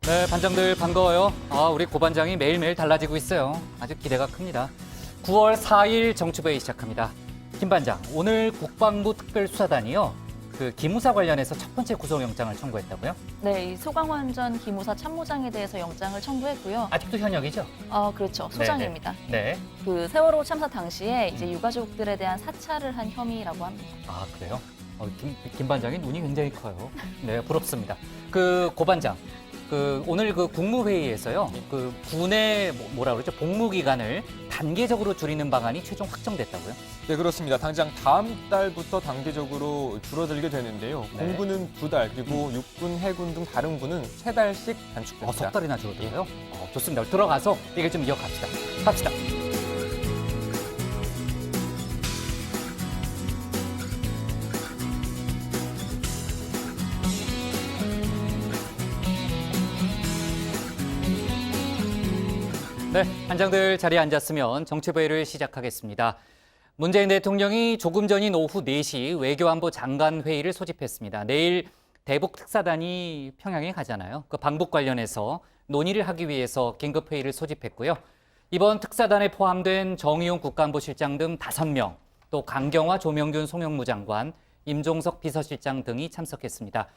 네, 반장들 반가워요. 우리 고반장이 매일매일 달라지고 있어요. 아주 기대가 큽니다. 9월 4일 정치부회의 시작합니다. 김 반장, 오늘 국방부 특별수사단이요. 그 기무사 관련해서 첫 번째 구속영장을 청구했다고요? 네, 이 소강원 전 기무사 참모장에 대해서 영장을 청구했고요. 아직도 현역이죠? 그렇죠. 소장입니다. 네. 그 세월호 참사 당시에 이제 유가족들에 대한 사찰을 한 혐의라고 합니다. 아, 그래요? 김 반장이 눈이 굉장히 커요. 네, 부럽습니다. 그 고반장, 오늘 그 국무회의에서요, 그 군의 뭐라 그러죠? 복무 기간을 단계적으로 줄이는 방안이 최종 확정됐다고요? 네, 그렇습니다. 당장 다음 달부터 단계적으로 줄어들게 되는데요. 네. 공군은 2달, 그리고 육군, 해군 등 다른 군은 3달씩 단축됩니다. 석 달이나 줄어들어요? 좋습니다. 들어가서 얘기를 좀 이어갑시다. 갑시다. 네, 반장들 자리에 앉았으면 정치부회의를 시작하겠습니다. 문재인 대통령이 조금 전인 오후 4시 외교안보 장관 회의를 소집했습니다. 내일 대북 특사단이 평양에 가잖아요. 그 방북 관련해서 논의를 하기 위해서 긴급 회의를 소집했고요. 이번 특사단에 포함된 정의용 국가안보실장 등 5명, 또 강경화, 조명균, 송영무 장관, 임종석 비서실장 등이 참석했습니다.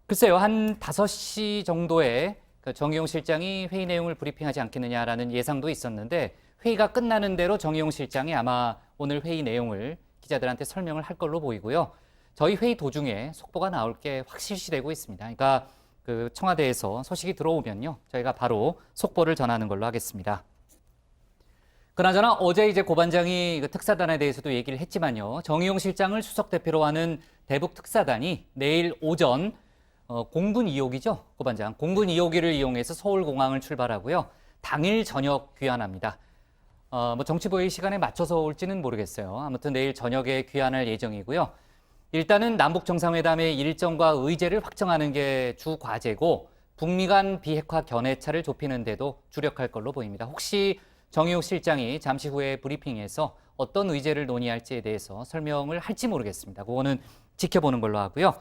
글쎄요, 한 5시 정도에 정의용 실장이 회의 내용을 브리핑하지 않겠느냐라는 예상도 있었는데 회의가 끝나는 대로 정의용 실장이 아마 오늘 회의 내용을 기자들한테 설명을 할 걸로 보이고요. 저희 회의 도중에 속보가 나올 게 확실시되고 있습니다. 그러니까 그 청와대에서 소식이 들어오면요, 저희가 바로 속보를 전하는 걸로 하겠습니다. 그나저나 어제 이제 고반장이 그 특사단에 대해서도 얘기를 했지만요, 정의용 실장을 수석 대표로 하는 대북 특사단이 내일 오전 공군 2호기죠, 고반장. 공군 2호기를 이용해서 서울공항을 출발하고요. 당일 저녁 귀환합니다. 정치부회의 시간에 맞춰서 올지는 모르겠어요. 아무튼 내일 저녁에 귀환할 예정이고요. 일단은 남북 정상회담의 일정과 의제를 확정하는 게 주 과제고 북미 간 비핵화 견해차를 좁히는 데도 주력할 걸로 보입니다. 혹시 정의용 실장이 잠시 후에 브리핑에서 어떤 의제를 논의할지에 대해서 설명을 할지 모르겠습니다. 그거는 지켜보는 걸로 하고요.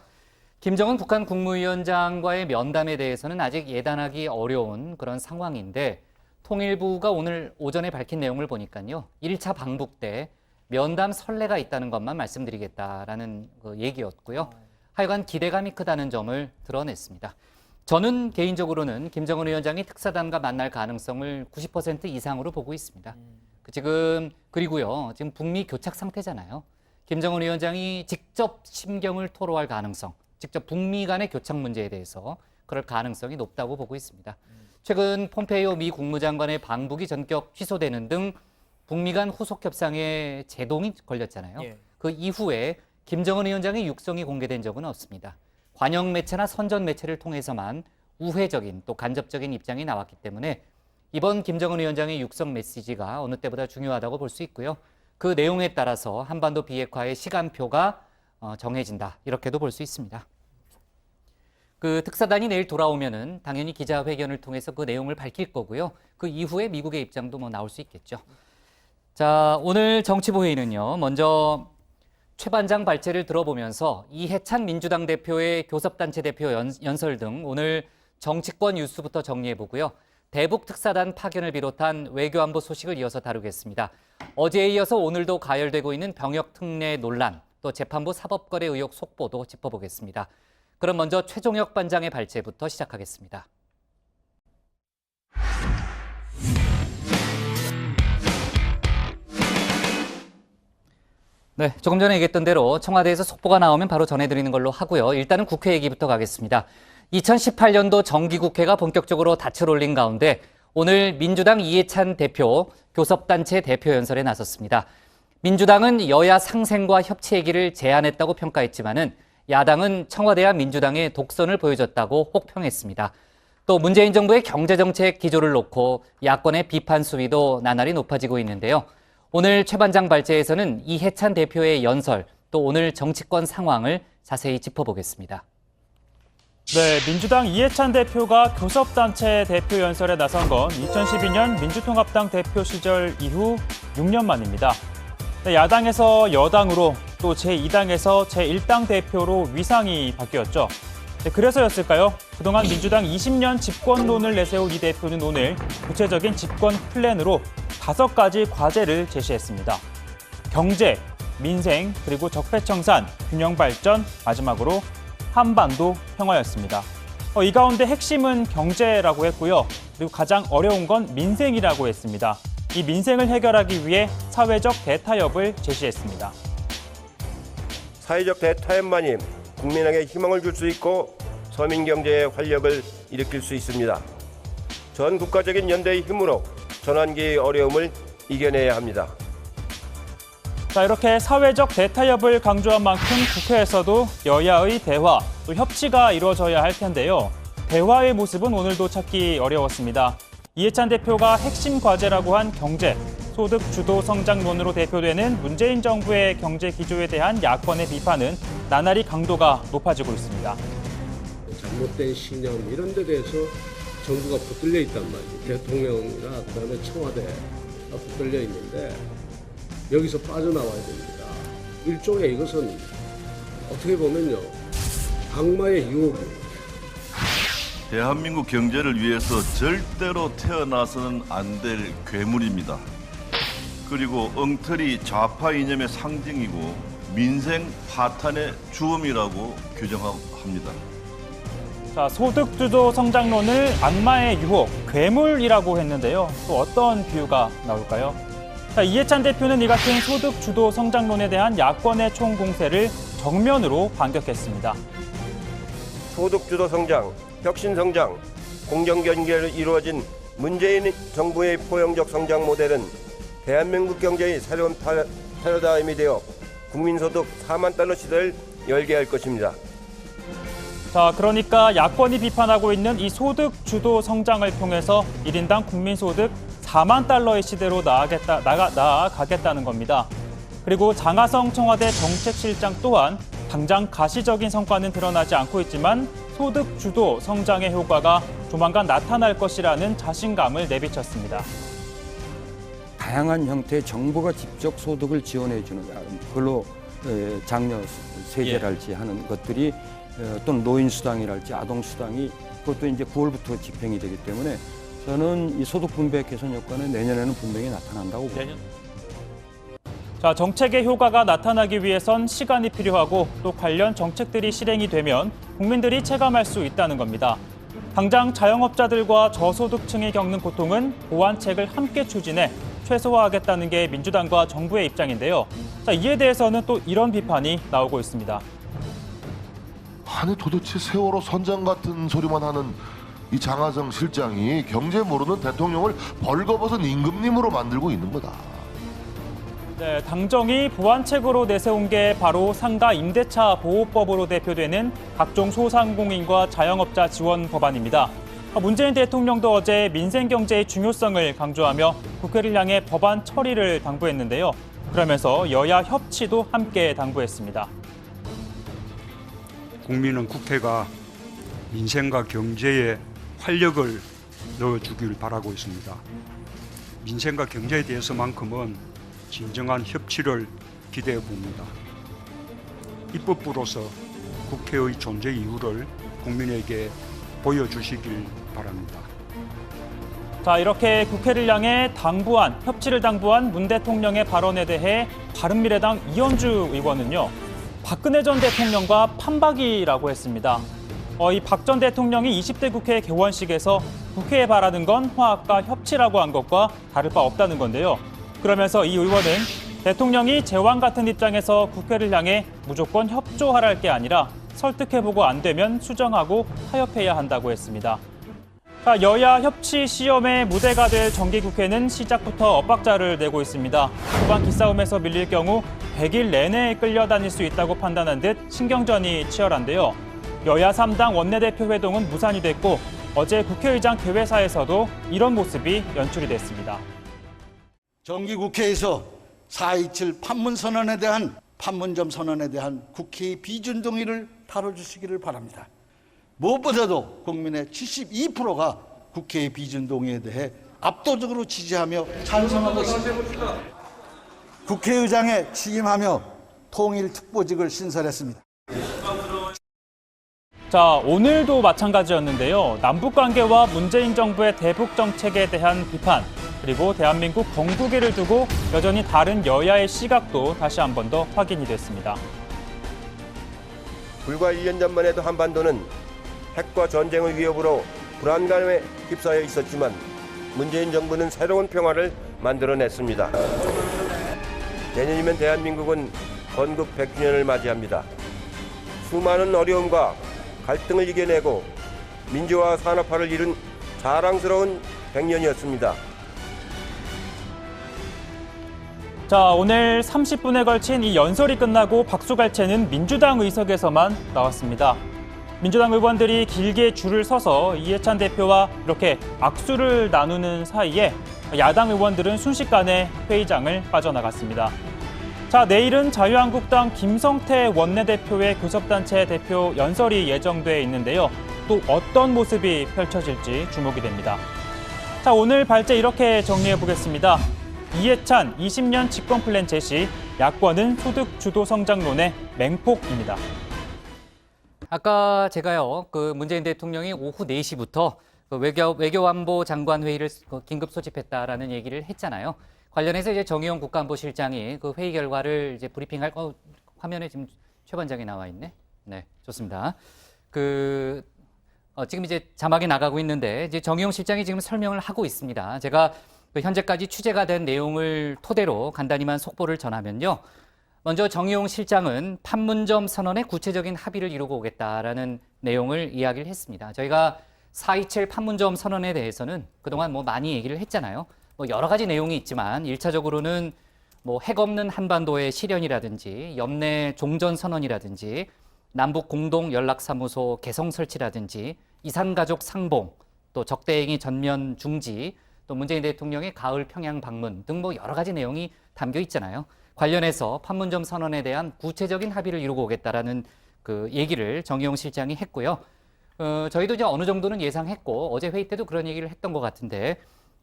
김정은 북한 국무위원장과의 면담에 대해서는 아직 예단하기 어려운 그런 상황인데 통일부가 오늘 오전에 밝힌 내용을 보니까요. 1차 방북 때 면담 선례가 있다는 것만 말씀드리겠다라는 그 얘기였고요. 하여간 기대감이 크다는 점을 드러냈습니다. 저는 개인적으로는 김정은 위원장이 특사단과 만날 가능성을 90% 이상으로 보고 있습니다. 그리고요. 지금 북미 교착 상태잖아요. 김정은 위원장이 직접 심경을 토로할 가능성, 직접 북미 간의 교착 문제에 대해서 그럴 가능성이 높다고 보고 있습니다. 최근 폼페이오 미 국무장관의 방북이 전격 취소되는 등 북미 간 후속 협상에 제동이 걸렸잖아요. 예. 그 이후에 김정은 위원장의 육성이 공개된 적은 없습니다. 관영 매체나 선전 매체를 통해서만 우회적인 또 간접적인 입장이 나왔기 때문에 이번 김정은 위원장의 육성 메시지가 어느 때보다 중요하다고 볼 수 있고요. 그 내용에 따라서 한반도 비핵화의 시간표가 정해진다. 이렇게도 볼 수 있습니다. 그 특사단이 내일 돌아오면은 당연히 기자회견을 통해서 그 내용을 밝힐 거고요. 그 이후에 미국의 입장도 나올 수 있겠죠. 자, 오늘 정치부회의는요. 먼저 최 반장 발제를 들어보면서 이해찬 민주당 대표의 교섭단체 대표 연설 등 오늘 정치권 뉴스부터 정리해보고요. 대북 특사단 파견을 비롯한 외교안보 소식을 이어서 다루겠습니다. 어제에 이어서 오늘도 가열되고 있는 병역 특례 논란, 또 재판부 사법거래 의혹 속보도 짚어보겠습니다. 그럼 먼저 최종혁 반장의 발제부터 시작하겠습니다. 네, 조금 전에 얘기했던 대로 청와대에서 속보가 나오면 바로 전해드리는 걸로 하고요. 일단은 국회 얘기부터 가겠습니다. 2018년도 정기국회가 본격적으로 닻을 올린 가운데 오늘 민주당 이해찬 대표 교섭단체 대표 연설에 나섰습니다. 민주당은 여야 상생과 협치 얘기를 제안했다고 평가했지만은 야당은 청와대와 민주당의 독선을 보여줬다고 혹평했습니다. 또 문재인 정부의 경제정책 기조를 놓고 야권의 비판 수위도 나날이 높아지고 있는데요. 오늘 최 반장 발제에서는 이해찬 대표의 연설, 또 오늘 정치권 상황을 자세히 짚어보겠습니다. 네, 민주당 이해찬 대표가 교섭단체 대표 연설에 나선 건 2012년 민주통합당 대표 시절 이후 6년 만입니다. 네, 야당에서 여당으로 또 제2당에서 제1당 대표로 위상이 바뀌었죠. 네, 그래서였을까요? 그동안 민주당 20년 집권론을 내세운 이 대표는 오늘 구체적인 집권 플랜으로 5가지 과제를 제시했습니다. 경제, 민생, 그리고 적폐청산, 균형발전, 마지막으로 한반도 평화였습니다. 이 가운데 핵심은 경제라고 했고요. 그리고 가장 어려운 건 민생이라고 했습니다. 이 민생을 해결하기 위해 사회적 대타협을 제시했습니다. 사회적 대타협만이 국민에게 희망을 줄 수 있고 서민 경제의 활력을 일으킬 수 있습니다. 전 국가적인 연대의 힘으로 전환기의 어려움을 이겨내야 합니다. 자, 이렇게 사회적 대타협을 강조한 만큼 국회에서도 여야의 대화, 또 협치가 이루어져야 할 텐데요. 대화의 모습은 오늘도 찾기 어려웠습니다. 이해찬 대표가 핵심 과제라고 한 경제, 소득 주도 성장론으로 대표되는 문재인 정부의 경제 기조에 대한 야권의 비판은 나날이 강도가 높아지고 있습니다. 잘못된 신념 이런 데 대해서 정부가 붙들려 있단 말이에요. 대통령이나 그다음에 청와대가 붙들려 있는데 여기서 빠져나와야 됩니다. 일종의 이것은 어떻게 보면요, 악마의 유혹이에요. 대한민국 경제를 위해서 절대로 태어나서는 안 될 괴물입니다. 그리고 엉터리 좌파 이념의 상징이고 민생 파탄의 주범이라고 규정합니다. 자, 소득주도 성장론을 악마의 유혹, 괴물이라고 했는데요. 또 어떤 비유가 나올까요? 자, 이해찬 대표는 이 같은 소득주도 성장론에 대한 야권의 총공세를 정면으로 반격했습니다. 소득주도 성장, 혁신성장, 공정경제로 이루어진 문재인 정부의 포용적 성장 모델은 대한민국 경제의 새로운 패러다임이 되어 국민소득 4만 달러 시대를 열게 할 것입니다. 자, 그러니까 야권이 비판하고 있는 이 소득 주도 성장을 통해서 1인당 국민소득 4만 달러의 시대로 나아가겠다는 겁니다. 그리고 장하성 청와대 정책실장 또한 당장 가시적인 성과는 드러나지 않고 있지만 소득 주도 성장의 효과가 조만간 나타날 것이라는 자신감을 내비쳤습니다. 다양한 형태의 정부가 직접 소득을 지원해주는 그걸로 장려 세제랄지 하는 것들이 또는 노인수당이랄지 아동수당이 그것도 이제 9월부터 집행이 되기 때문에 저는 이 소득 분배 개선 효과는 내년에는 분명히 나타난다고 봅니다. 자, 정책의 효과가 나타나기 위해선 시간이 필요하고 또 관련 정책들이 실행이 되면 국민들이 체감할 수 있다는 겁니다. 당장 자영업자들과 저소득층이 겪는 고통은 보완책을 함께 추진해 최소화하겠다는 게 민주당과 정부의 입장인데요. 자, 이에 대해서는 또 이런 비판이 나오고 있습니다. 아니 도대체 세월호 선장 같은 소리만 하는 이 장하성 실장이 경제 모르는 대통령을 벌거벗은 임금님으로 만들고 있는 거다. 네, 당정이 보완책으로 내세운 게 바로 상가 임대차 보호법으로 대표되는 각종 소상공인과 자영업자 지원 법안입니다. 문재인 대통령도 어제 민생 경제의 중요성을 강조하며 국회를 향해 법안 처리를 당부했는데요. 그러면서 여야 협치도 함께 당부했습니다. 국민은 국회가 민생과 경제에 활력을 넣어주길 바라고 있습니다. 민생과 경제에 대해서만큼은 진정한 협치를 기대해 봅니다. 입법부로서 국회의 존재 이유를 국민에게 보여주시길 바랍니다. 자, 이렇게 국회를 향해 협치를 당부한 문 대통령의 발언에 대해 바른미래당 이현주 의원은요, 박근혜 전 대통령과 판박이라고 했습니다. 이 박 전 대통령이 20대 국회 개원식에서 국회에 바라는 건 화합과 협치라고 한 것과 다를 바 없다는 건데요. 그러면서 이 의원은 대통령이 제왕 같은 입장에서 국회를 향해 무조건 협조하랄 게 아니라 설득해보고 안 되면 수정하고 타협해야 한다고 했습니다. 여야 협치 시험의 무대가 될 정기국회는 시작부터 엇박자를 내고 있습니다. 후반 기싸움에서 밀릴 경우 100일 내내 끌려다닐 수 있다고 판단한 듯 신경전이 치열한데요. 여야 3당 원내대표 회동은 무산이 됐고 어제 국회의장 개회사에서도 이런 모습이 연출이 됐습니다. 정기국회에서 4.27 판문점 선언에 대한 국회의 비준동의를 다뤄주시기를 바랍니다. 무엇보다도 국민의 72%가 국회의 비준동의에 대해 압도적으로 지지하며 찬성하고 있습니다. 국회의장에 취임하며 통일특보직을 신설했습니다. 자, 오늘도 마찬가지였는데요. 남북 관계와 문재인 정부의 대북 정책에 대한 비판, 그리고 대한민국 건국일을 두고 여전히 다른 여야의 시각도 다시 한 번 더 확인이 됐습니다. 불과 1년 전만 해도 한반도는 핵과 전쟁의 위협으로 불안감에 휩싸여 있었지만 문재인 정부는 새로운 평화를 만들어냈습니다. 내년이면 대한민국은 건국 100주년을 맞이합니다. 수많은 어려움과 갈등을 이겨내고 민주화 산업화를 이룬 자랑스러운 100년이었습니다. 자, 오늘 30분에 걸친 이 연설이 끝나고 박수갈채는 민주당 의석에서만 나왔습니다. 민주당 의원들이 길게 줄을 서서 이해찬 대표와 이렇게 악수를 나누는 사이에 야당 의원들은 순식간에 회의장을 빠져나갔습니다. 자, 내일은 자유한국당 김성태 원내대표의 교섭단체 대표 연설이 예정돼 있는데요. 또 어떤 모습이 펼쳐질지 주목이 됩니다. 자, 오늘 발제 이렇게 정리해 보겠습니다. 이해찬 20년 집권 플랜 제시, 야권은 소득 주도 성장론의 맹폭입니다. 아까 제가요, 문재인 대통령이 오후 4시부터 외교안보 장관 회의를 긴급 소집했다라는 얘기를 했잖아요. 관련해서 이제 정의용 국가안보실장이 그 회의 결과를 이제 브리핑할 화면에 지금 최 반장이 나와 있네. 네, 좋습니다. 지금 이제 자막이 나가고 있는데 이제 정의용 실장이 지금 설명을 하고 있습니다. 제가 현재까지 취재가 된 내용을 토대로 간단히만 속보를 전하면요. 먼저 정의용 실장은 판문점 선언에 구체적인 합의를 이루고 오겠다라는 내용을 이야기를 했습니다. 저희가 4.27 판문점 선언에 대해서는 그동안 많이 얘기를 했잖아요. 여러 가지 내용이 있지만 1차적으로는 핵 없는 한반도의 실현이라든지 연내 종전 선언이라든지 남북 공동 연락사무소 개성 설치라든지 이산가족 상봉, 또 적대행위 전면 중지, 또 문재인 대통령의 가을 평양 방문 등 여러 가지 내용이 담겨 있잖아요. 관련해서 판문점 선언에 대한 구체적인 합의를 이루고 오겠다라는 얘기를 정의용 실장이 했고요. 저희도 이제 어느 정도는 예상했고 어제 회의 때도 그런 얘기를 했던 것 같은데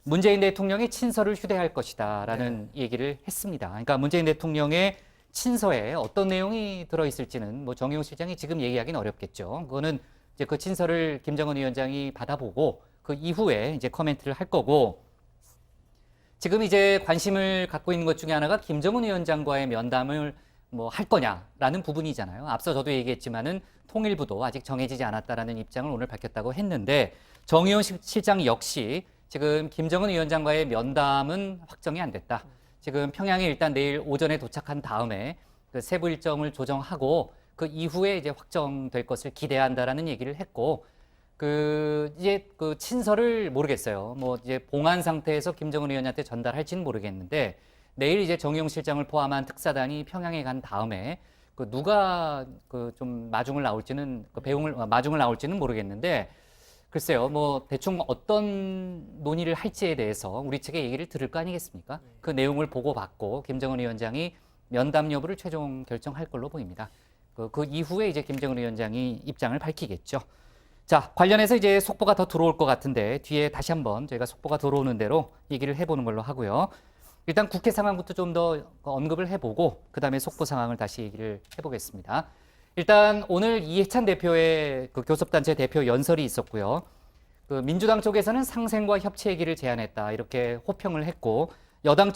문재인 대통령의 친서를 휴대할 것이다라는 얘기를 했습니다. 그러니까 문재인 대통령의 친서에 어떤 내용이 들어있을지는 정의용 실장이 지금 얘기하기는 어렵겠죠. 그거는 이제 그 친서를 김정은 위원장이 받아보고 그 이후에 이제 코멘트를 할 거고, 지금 이제 관심을 갖고 있는 것 중에 하나가 김정은 위원장과의 면담을 할 거냐라는 부분이잖아요. 앞서 저도 얘기했지만은 통일부도 아직 정해지지 않았다라는 입장을 오늘 밝혔다고 했는데 정의용 실장 역시 지금 김정은 위원장과의 면담은 확정이 안 됐다. 지금 평양에 일단 내일 오전에 도착한 다음에 그 세부 일정을 조정하고 그 이후에 이제 확정될 것을 기대한다라는 얘기를 했고, 이제 친서를 모르겠어요. 이제 봉한 상태에서 김정은 위원장한테 전달할지는 모르겠는데 내일 이제 정의용 실장을 포함한 특사단이 평양에 간 다음에 누가 좀 마중을 나올지는 마중을 나올지는 모르겠는데 글쎄요. 대충 어떤 논의를 할지에 대해서 우리 측의 얘기를 들을 거 아니겠습니까? 그 내용을 보고받고 김정은 위원장이 면담 여부를 최종 결정할 걸로 보입니다. 그 이후에 이제 김정은 위원장이 입장을 밝히겠죠. 자, 관련해서 이제 속보가 더 들어올 것 같은데 뒤에 다시 한번 저희가 속보가 들어오는 대로 얘기를 해보는 걸로 하고요. 일단 국회 상황부터 좀 더 언급을 해보고 그다음에 속보 상황을 다시 얘기를 해보겠습니다. 일단 오늘 이해찬 대표의 교섭단체 대표 연설이 있었고요. 민주당 쪽에서는 상생과 협치 얘기를 제안했다 이렇게 호평을 했고, 야당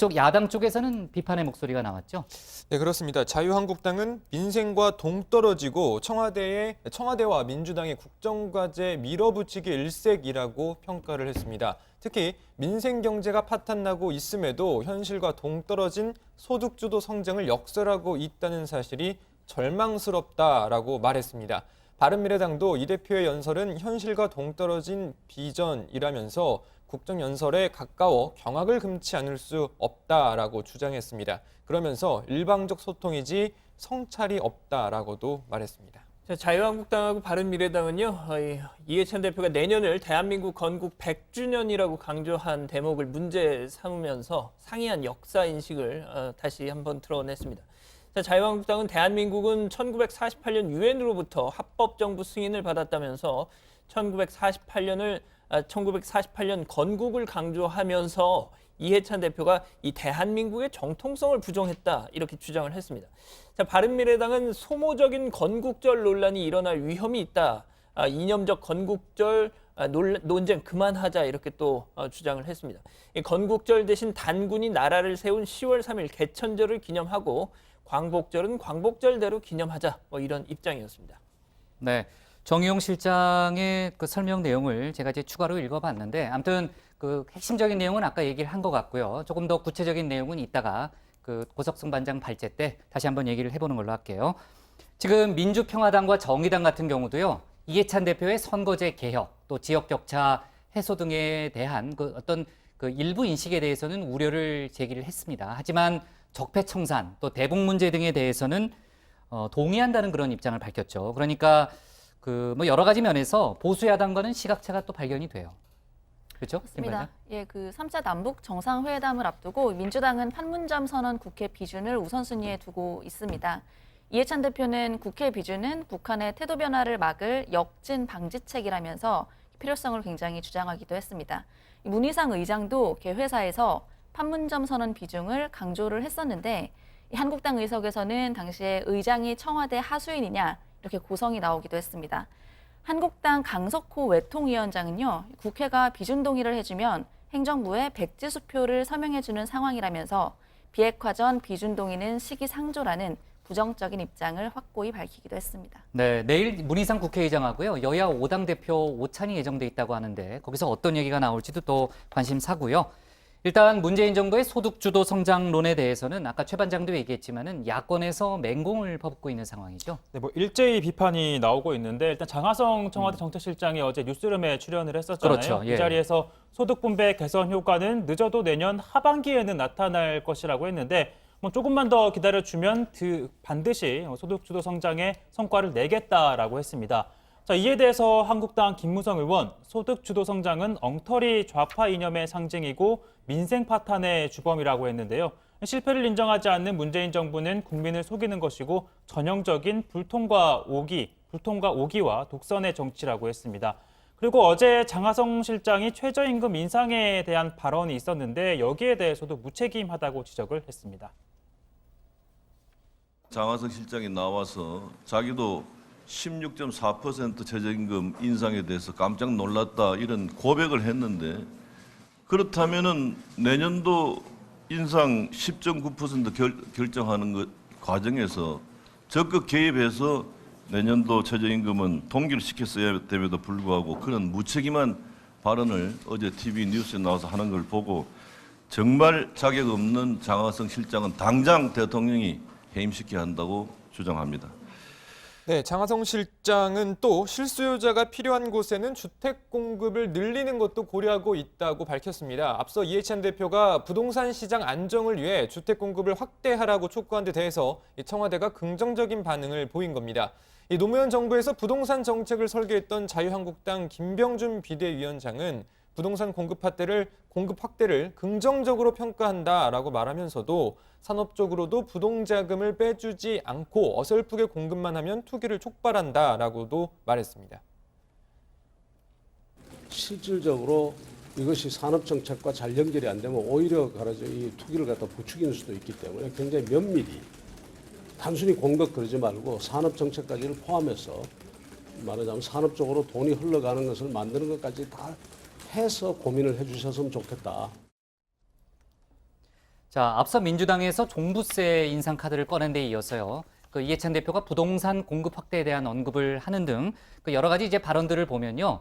쪽에서는 비판의 목소리가 나왔죠. 네, 그렇습니다. 자유한국당은 민생과 동떨어지고 청와대와 민주당의 국정과제 밀어붙이기 일색이라고 평가를 했습니다. 특히 민생 경제가 파탄나고 있음에도 현실과 동떨어진 소득주도 성장을 역설하고 있다는 사실이 절망스럽다라고 말했습니다. 바른미래당도 이 대표의 연설은 현실과 동떨어진 비전이라면서 국정연설에 가까워 경악을 금치 않을 수 없다라고 주장했습니다. 그러면서 일방적 소통이지 성찰이 없다라고도 말했습니다. 자유한국당하고 바른미래당은요, 이해찬 대표가 내년을 대한민국 건국 100주년이라고 강조한 대목을 문제 삼으면서 상이한 역사 인식을 다시 한번 드러냈습니다. 자유한국당은 대한민국은 1948년 유엔으로부터 합법정부 승인을 받았다면서 1948년 건국을 강조하면서 이해찬 대표가 이 대한민국의 정통성을 부정했다 이렇게 주장을 했습니다. 바른미래당은 소모적인 건국절 논란이 일어날 위험이 있다. 이념적 건국절 논쟁 그만하자 이렇게 또 주장을 했습니다. 이 건국절 대신 단군이 나라를 세운 10월 3일 개천절을 기념하고 광복절은 광복절대로 기념하자 뭐 이런 입장이었습니다. 네, 정의용 실장의 그 설명 내용을 제가 이제 추가로 읽어봤는데 아무튼 그 핵심적인 내용은 아까 얘기를 한 것 같고요. 조금 더 구체적인 내용은 이따가 그 고석승 반장 발제 때 다시 한번 얘기를 해보는 걸로 할게요. 지금 민주평화당과 정의당 같은 경우도요. 이해찬 대표의 선거제 개혁, 또 지역 격차 해소 등에 대한 그 어떤 그 일부 인식에 대해서는 우려를 제기를 했습니다. 하지만 적폐청산, 또 대북 문제 등에 대해서는 동의한다는 그런 입장을 밝혔죠. 그러니까 그 뭐 여러 가지 면에서 보수 야당과는 시각차가 또 발견이 돼요. 그렇죠? 맞습니다. 예, 그 3차 남북 정상회담을 앞두고 민주당은 판문점 선언 국회 비준을 우선순위에 두고 있습니다. 이해찬 대표는 국회 비준은 북한의 태도 변화를 막을 역진 방지책이라면서 필요성을 굉장히 주장하기도 했습니다. 문희상 의장도 개회사에서 판문점 선언 비중을 강조를 했었는데 한국당 의석에서는 당시에 의장이 청와대 하수인이냐 이렇게 고성이 나오기도 했습니다. 한국당 강석호 외통위원장은요. 국회가 비준 동의를 해주면 행정부에 백지수표를 서명해주는 상황이라면서 비핵화전 비준 동의는 시기상조라는 부정적인 입장을 확고히 밝히기도 했습니다. 네, 내일 문희상 국회의장하고요. 여야 5당 대표 오찬이 예정돼 있다고 하는데 거기서 어떤 얘기가 나올지도 또 관심사고요. 일단 문재인 정부의 소득주도 성장론에 대해서는 아까 최 반장도 얘기했지만은 야권에서 맹공을 퍼붓고 있는 상황이죠. 네, 뭐 일제히 비판이 나오고 있는데 일단 장하성 청와대 정책실장이 어제 뉴스룸에 출연을 했었잖아요. 그렇죠. 예. 이 자리에서 소득 분배 개선 효과는 늦어도 내년 하반기에는 나타날 것이라고 했는데 뭐 조금만 더 기다려주면 반드시 소득주도 성장의 성과를 내겠다라고 했습니다. 자, 이에 대해서 한국당 김무성 의원, 소득주도 성장은 엉터리 좌파 이념의 상징이고 민생 파탄의 주범이라고 했는데요. 실패를 인정하지 않는 문재인 정부는 국민을 속이는 것이고 전형적인 불통과 오기와 독선의 정치라고 했습니다. 그리고 어제 장하성 실장이 최저임금 인상에 대한 발언이 있었는데 여기에 대해서도 무책임하다고 지적을 했습니다. 장하성 실장이 나와서 자기도 16.4% 최저임금 인상에 대해서 깜짝 놀랐다 이런 고백을 했는데 그렇다면은 내년도 인상 10.9% 결정하는 과정에서 적극 개입해서 내년도 최저임금은 동기를 시켰어야 됨에도 불구하고 그런 무책임한 발언을 어제 TV 뉴스에 나와서 하는 걸 보고 정말 자격 없는 장하성 실장은 당장 대통령이 해임시켜야 한다고 주장합니다. 네, 장하성 실장은 또 실수요자가 필요한 곳에는 주택 공급을 늘리는 것도 고려하고 있다고 밝혔습니다. 앞서 이해찬 대표가 부동산 시장 안정을 위해 주택 공급을 확대하라고 촉구한 데 대해서 청와대가 긍정적인 반응을 보인 겁니다. 노무현 정부에서 부동산 정책을 설계했던 자유한국당 김병준 비대위원장은 부동산 공급 확대를 긍정적으로 평가한다라고 말하면서도 산업적으로도 부동자금을 빼주지 않고 어설프게 공급만 하면 투기를 촉발한다라고도 말했습니다. 실질적으로 이것이 산업정책과 잘 연결이 안 되면 오히려 이 투기를 갖다 부추기는 수도 있기 때문에 굉장히 면밀히 단순히 공급 그러지 말고 산업정책까지를 포함해서 말하자면 산업적으로 돈이 흘러가는 것을 만드는 것까지 다 해서 고민을 해주셨으면 좋겠다. 자, 앞서 민주당에서 종부세 인상 카드를 꺼낸 데 이어서요. 그 이해찬 대표가 부동산 공급 확대에 대한 언급을 하는 등 그 여러 가지 이제 발언들을 보면요.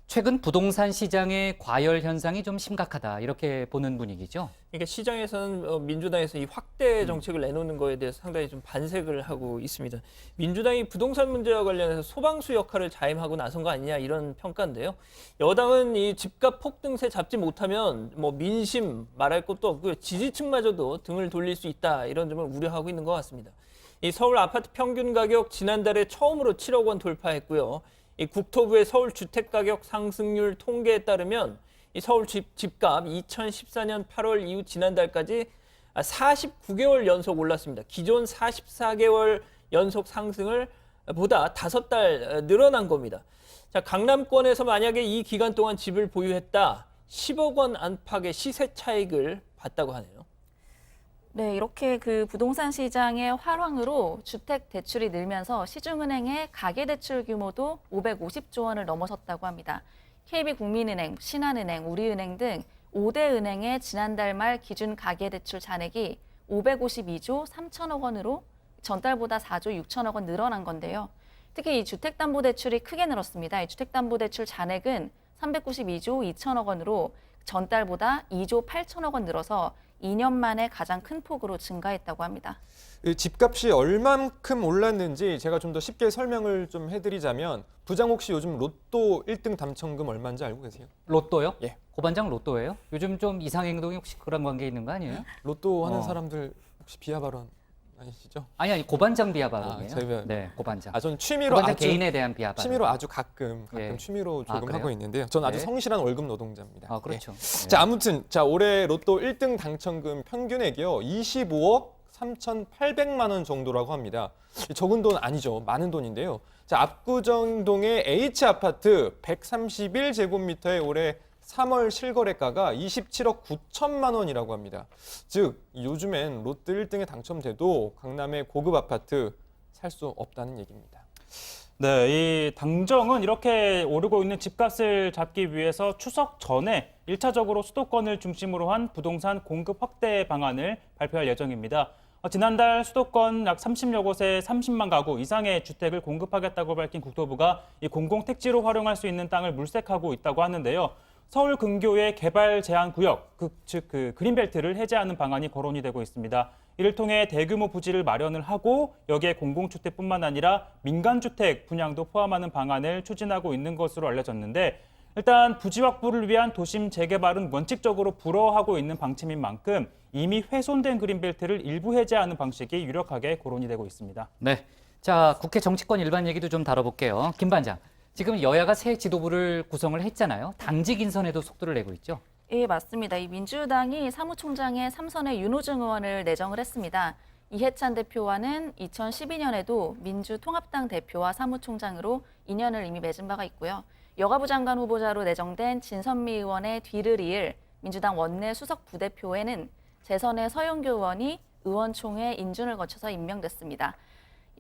최근 부동산 시장의 과열 현상이 좀 심각하다 이렇게 보는 분위기죠. 그러니까 시장에서는 민주당에서 이 확대 정책을 내놓는 거에 대해서 상당히 좀 반색을 하고 있습니다. 민주당이 부동산 문제와 관련해서 소방수 역할을 자임하고 나선 거 아니냐 이런 평가인데요. 여당은 이 집값 폭등세 잡지 못하면 뭐 민심 말할 것도 없고요. 지지층마저도 등을 돌릴 수 있다 이런 점을 우려하고 있는 것 같습니다. 이 서울 아파트 평균 가격 지난달에 처음으로 7억 원 돌파했고요. 이 국토부의 서울 주택 가격 상승률 통계에 따르면 이 서울 집값 2014년 8월 이후 지난달까지 49개월 연속 올랐습니다. 기존 44개월 연속 상승을 보다 5달 늘어난 겁니다. 자, 강남권에서 만약에 이 기간 동안 집을 보유했다 10억 원 안팎의 시세 차익을 봤다고 하네요. 네, 이렇게 그 부동산 시장의 활황으로 주택 대출이 늘면서 시중은행의 가계대출 규모도 550조 원을 넘어섰다고 합니다. KB국민은행, 신한은행, 우리은행 등 5대 은행의 지난달 말 기준 가계대출 잔액이 552조 3천억 원으로 전달보다 4조 6천억 원 늘어난 건데요. 특히 이 주택담보대출이 크게 늘었습니다. 이 주택담보대출 잔액은 392조 2천억 원으로 전달보다 2조 8천억 원 늘어서 2년 만에 가장 큰 폭으로 증가했다고 합니다. 집값이 얼만큼 올랐는지 제가 좀 더 쉽게 설명을 좀 해드리자면 부장 혹시 요즘 로또 1등 당첨금 얼마인지 알고 계세요? 로또요? 예. 고반장 로또예요? 요즘 좀 이상행동이 혹시 그런 관계 있는 거 아니에요? 로또 하는 사람들 혹시 비하 발언 아니시죠? 아니 고반장 비하 발언이에요. 저희가 네, 고반장. 전 취미로 고반장 아주 개인에 대한 비하 발언. 취미로 아주 가끔 예. 취미로 아, 조금 그래요? 하고 있는데요. 저는 아주 네. 성실한 월급 노동자입니다. 아, 그렇죠. 예. 네. 자, 아무튼 올해 로또 1등 당첨금 평균액이요. 25억 3,800만 원 정도라고 합니다. 적은 돈 아니죠. 많은 돈인데요. 자, 압구정동의 H아파트 131제곱미터의 올해 3월 실거래가가 27억 9천만 원이라고 합니다. 즉, 요즘엔 로또 1등에 당첨돼도 강남의 고급 아파트 살 수 없다는 얘기입니다. 네, 이 당정은 이렇게 오르고 있는 집값을 잡기 위해서 추석 전에 1차적으로 수도권을 중심으로 한 부동산 공급 확대 방안을 발표할 예정입니다. 지난달 수도권 약 30여 곳에 30만 가구 이상의 주택을 공급하겠다고 밝힌 국토부가 이 공공택지로 활용할 수 있는 땅을 물색하고 있다고 하는데요. 서울 근교의 개발 제한 구역, 즉 그린벨트를 해제하는 방안이 거론이 되고 있습니다. 이를 통해 대규모 부지를 마련을 하고 여기에 공공주택뿐만 아니라 민간주택 분양도 포함하는 방안을 추진하고 있는 것으로 알려졌는데 일단 부지 확보를 위한 도심 재개발은 원칙적으로 불허하고 있는 방침인 만큼 이미 훼손된 그린벨트를 일부 해제하는 방식이 유력하게 거론이 되고 있습니다. 네, 자 국회 정치권 일반 얘기도 좀 다뤄볼게요. 김 반장, 지금 여야가 새 지도부를 구성을 했잖아요. 당직 인선에도 속도를 내고 있죠. 예, 맞습니다. 이 민주당이 사무총장에 3선의 윤호중 의원을 내정을 했습니다. 이해찬 대표와는 2012년에도 민주통합당 대표와 사무총장으로 인연을 이미 맺은 바가 있고요. 여가부 장관 후보자로 내정된 진선미 의원의 뒤를 이을 민주당 원내 수석 부대표에는 재선의 서영교 의원이 의원총회 인준을 거쳐서 임명됐습니다.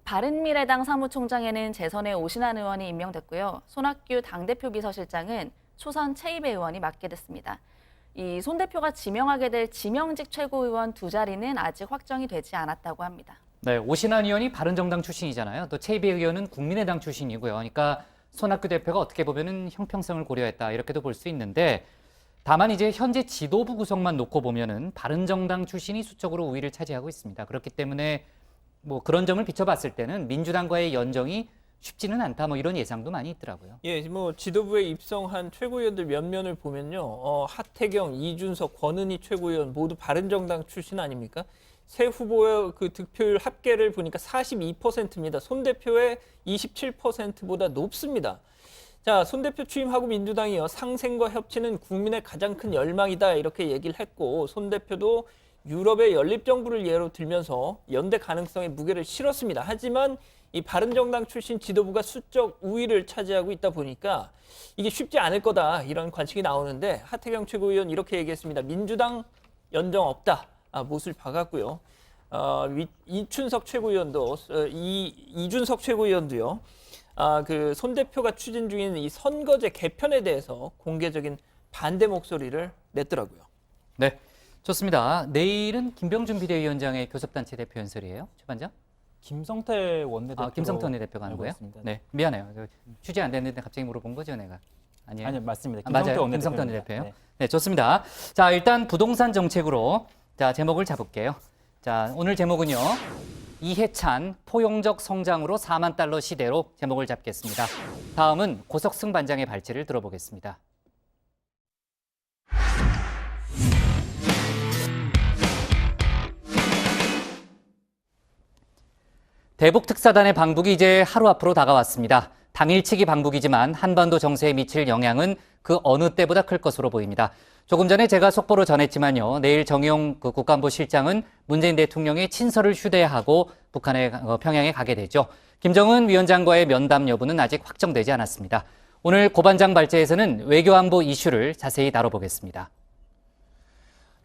바른미래당 사무총장에는 재선의 오신환 의원이 임명됐고요. 손학규 당대표 비서실장은 초선 최이배 의원이 맡게 됐습니다. 이 손 대표가 지명하게 될 지명직 최고위원 두 자리는 아직 확정이 되지 않았다고 합니다. 네, 오신환 의원이 바른정당 출신이잖아요. 또 최이배 의원은 국민의당 출신이고요. 그러니까 손학규 대표가 어떻게 보면은 형평성을 고려했다 이렇게도 볼 수 있는데 다만 이제 현재 지도부 구성만 놓고 보면은 바른정당 출신이 수적으로 우위를 차지하고 있습니다. 그렇기 때문에 뭐 그런 점을 비춰봤을 때는 민주당과의 연정이 쉽지는 않다 뭐 이런 예상도 많이 있더라고요. 예, 뭐 지도부에 입성한 최고위원들 면면을 보면요, 하태경, 이준석, 권은희 최고위원 모두 바른정당 출신 아닙니까? 새 후보의 그 득표율 합계를 보니까 42%입니다. 손 대표의 27%보다 높습니다. 자, 손 대표 취임하고 민주당이요, 상생과 협치는 국민의 가장 큰 열망이다 이렇게 얘기를 했고, 손 대표도 유럽의 연립정부를 예로 들면서 연대 가능성에 무게를 실었습니다. 하지만 이 바른정당 출신 지도부가 수적 우위를 차지하고 있다 보니까 이게 쉽지 않을 거다 이런 관측이 나오는데 하태경 최고위원 이렇게 얘기했습니다. 민주당 연정 없다. 못을 박았고요. 이준석 최고위원도요. 그 손 대표가 추진 중인 이 선거제 개편에 대해서 공개적인 반대 목소리를 냈더라고요. 네, 좋습니다. 내일은 김병준 비대위원장의 교섭단체 대표 연설이에요, 최 반장? 김성태 원내대표. 김성태 원내대표가 하는 거예요? 네, 미안해요. 취재 안 됐는데 갑자기 물어본 거죠, 내가? 아니에요? 아니요, 맞습니다. 맞아요. 김성태 원내대표요. 네, 좋습니다. 자, 일단 부동산 정책으로 자 제목을 잡을게요. 자, 오늘 제목은요. 이해찬 포용적 성장으로 4만 달러 시대로 제목을 잡겠습니다. 다음은 고석승 반장의 발제를 들어보겠습니다. 대북 특사단의 방북이 이제 하루 앞으로 다가왔습니다. 당일치기 방북이지만 한반도 정세에 미칠 영향은 그 어느 때보다 클 것으로 보입니다. 조금 전에 제가 속보로 전했지만요. 내일 정의용 국가안보실장은 문재인 대통령의 친서를 휴대하고 평양에 가게 되죠. 김정은 위원장과의 면담 여부는 아직 확정되지 않았습니다. 오늘 고반장 발제에서는 외교안보 이슈를 자세히 다뤄보겠습니다.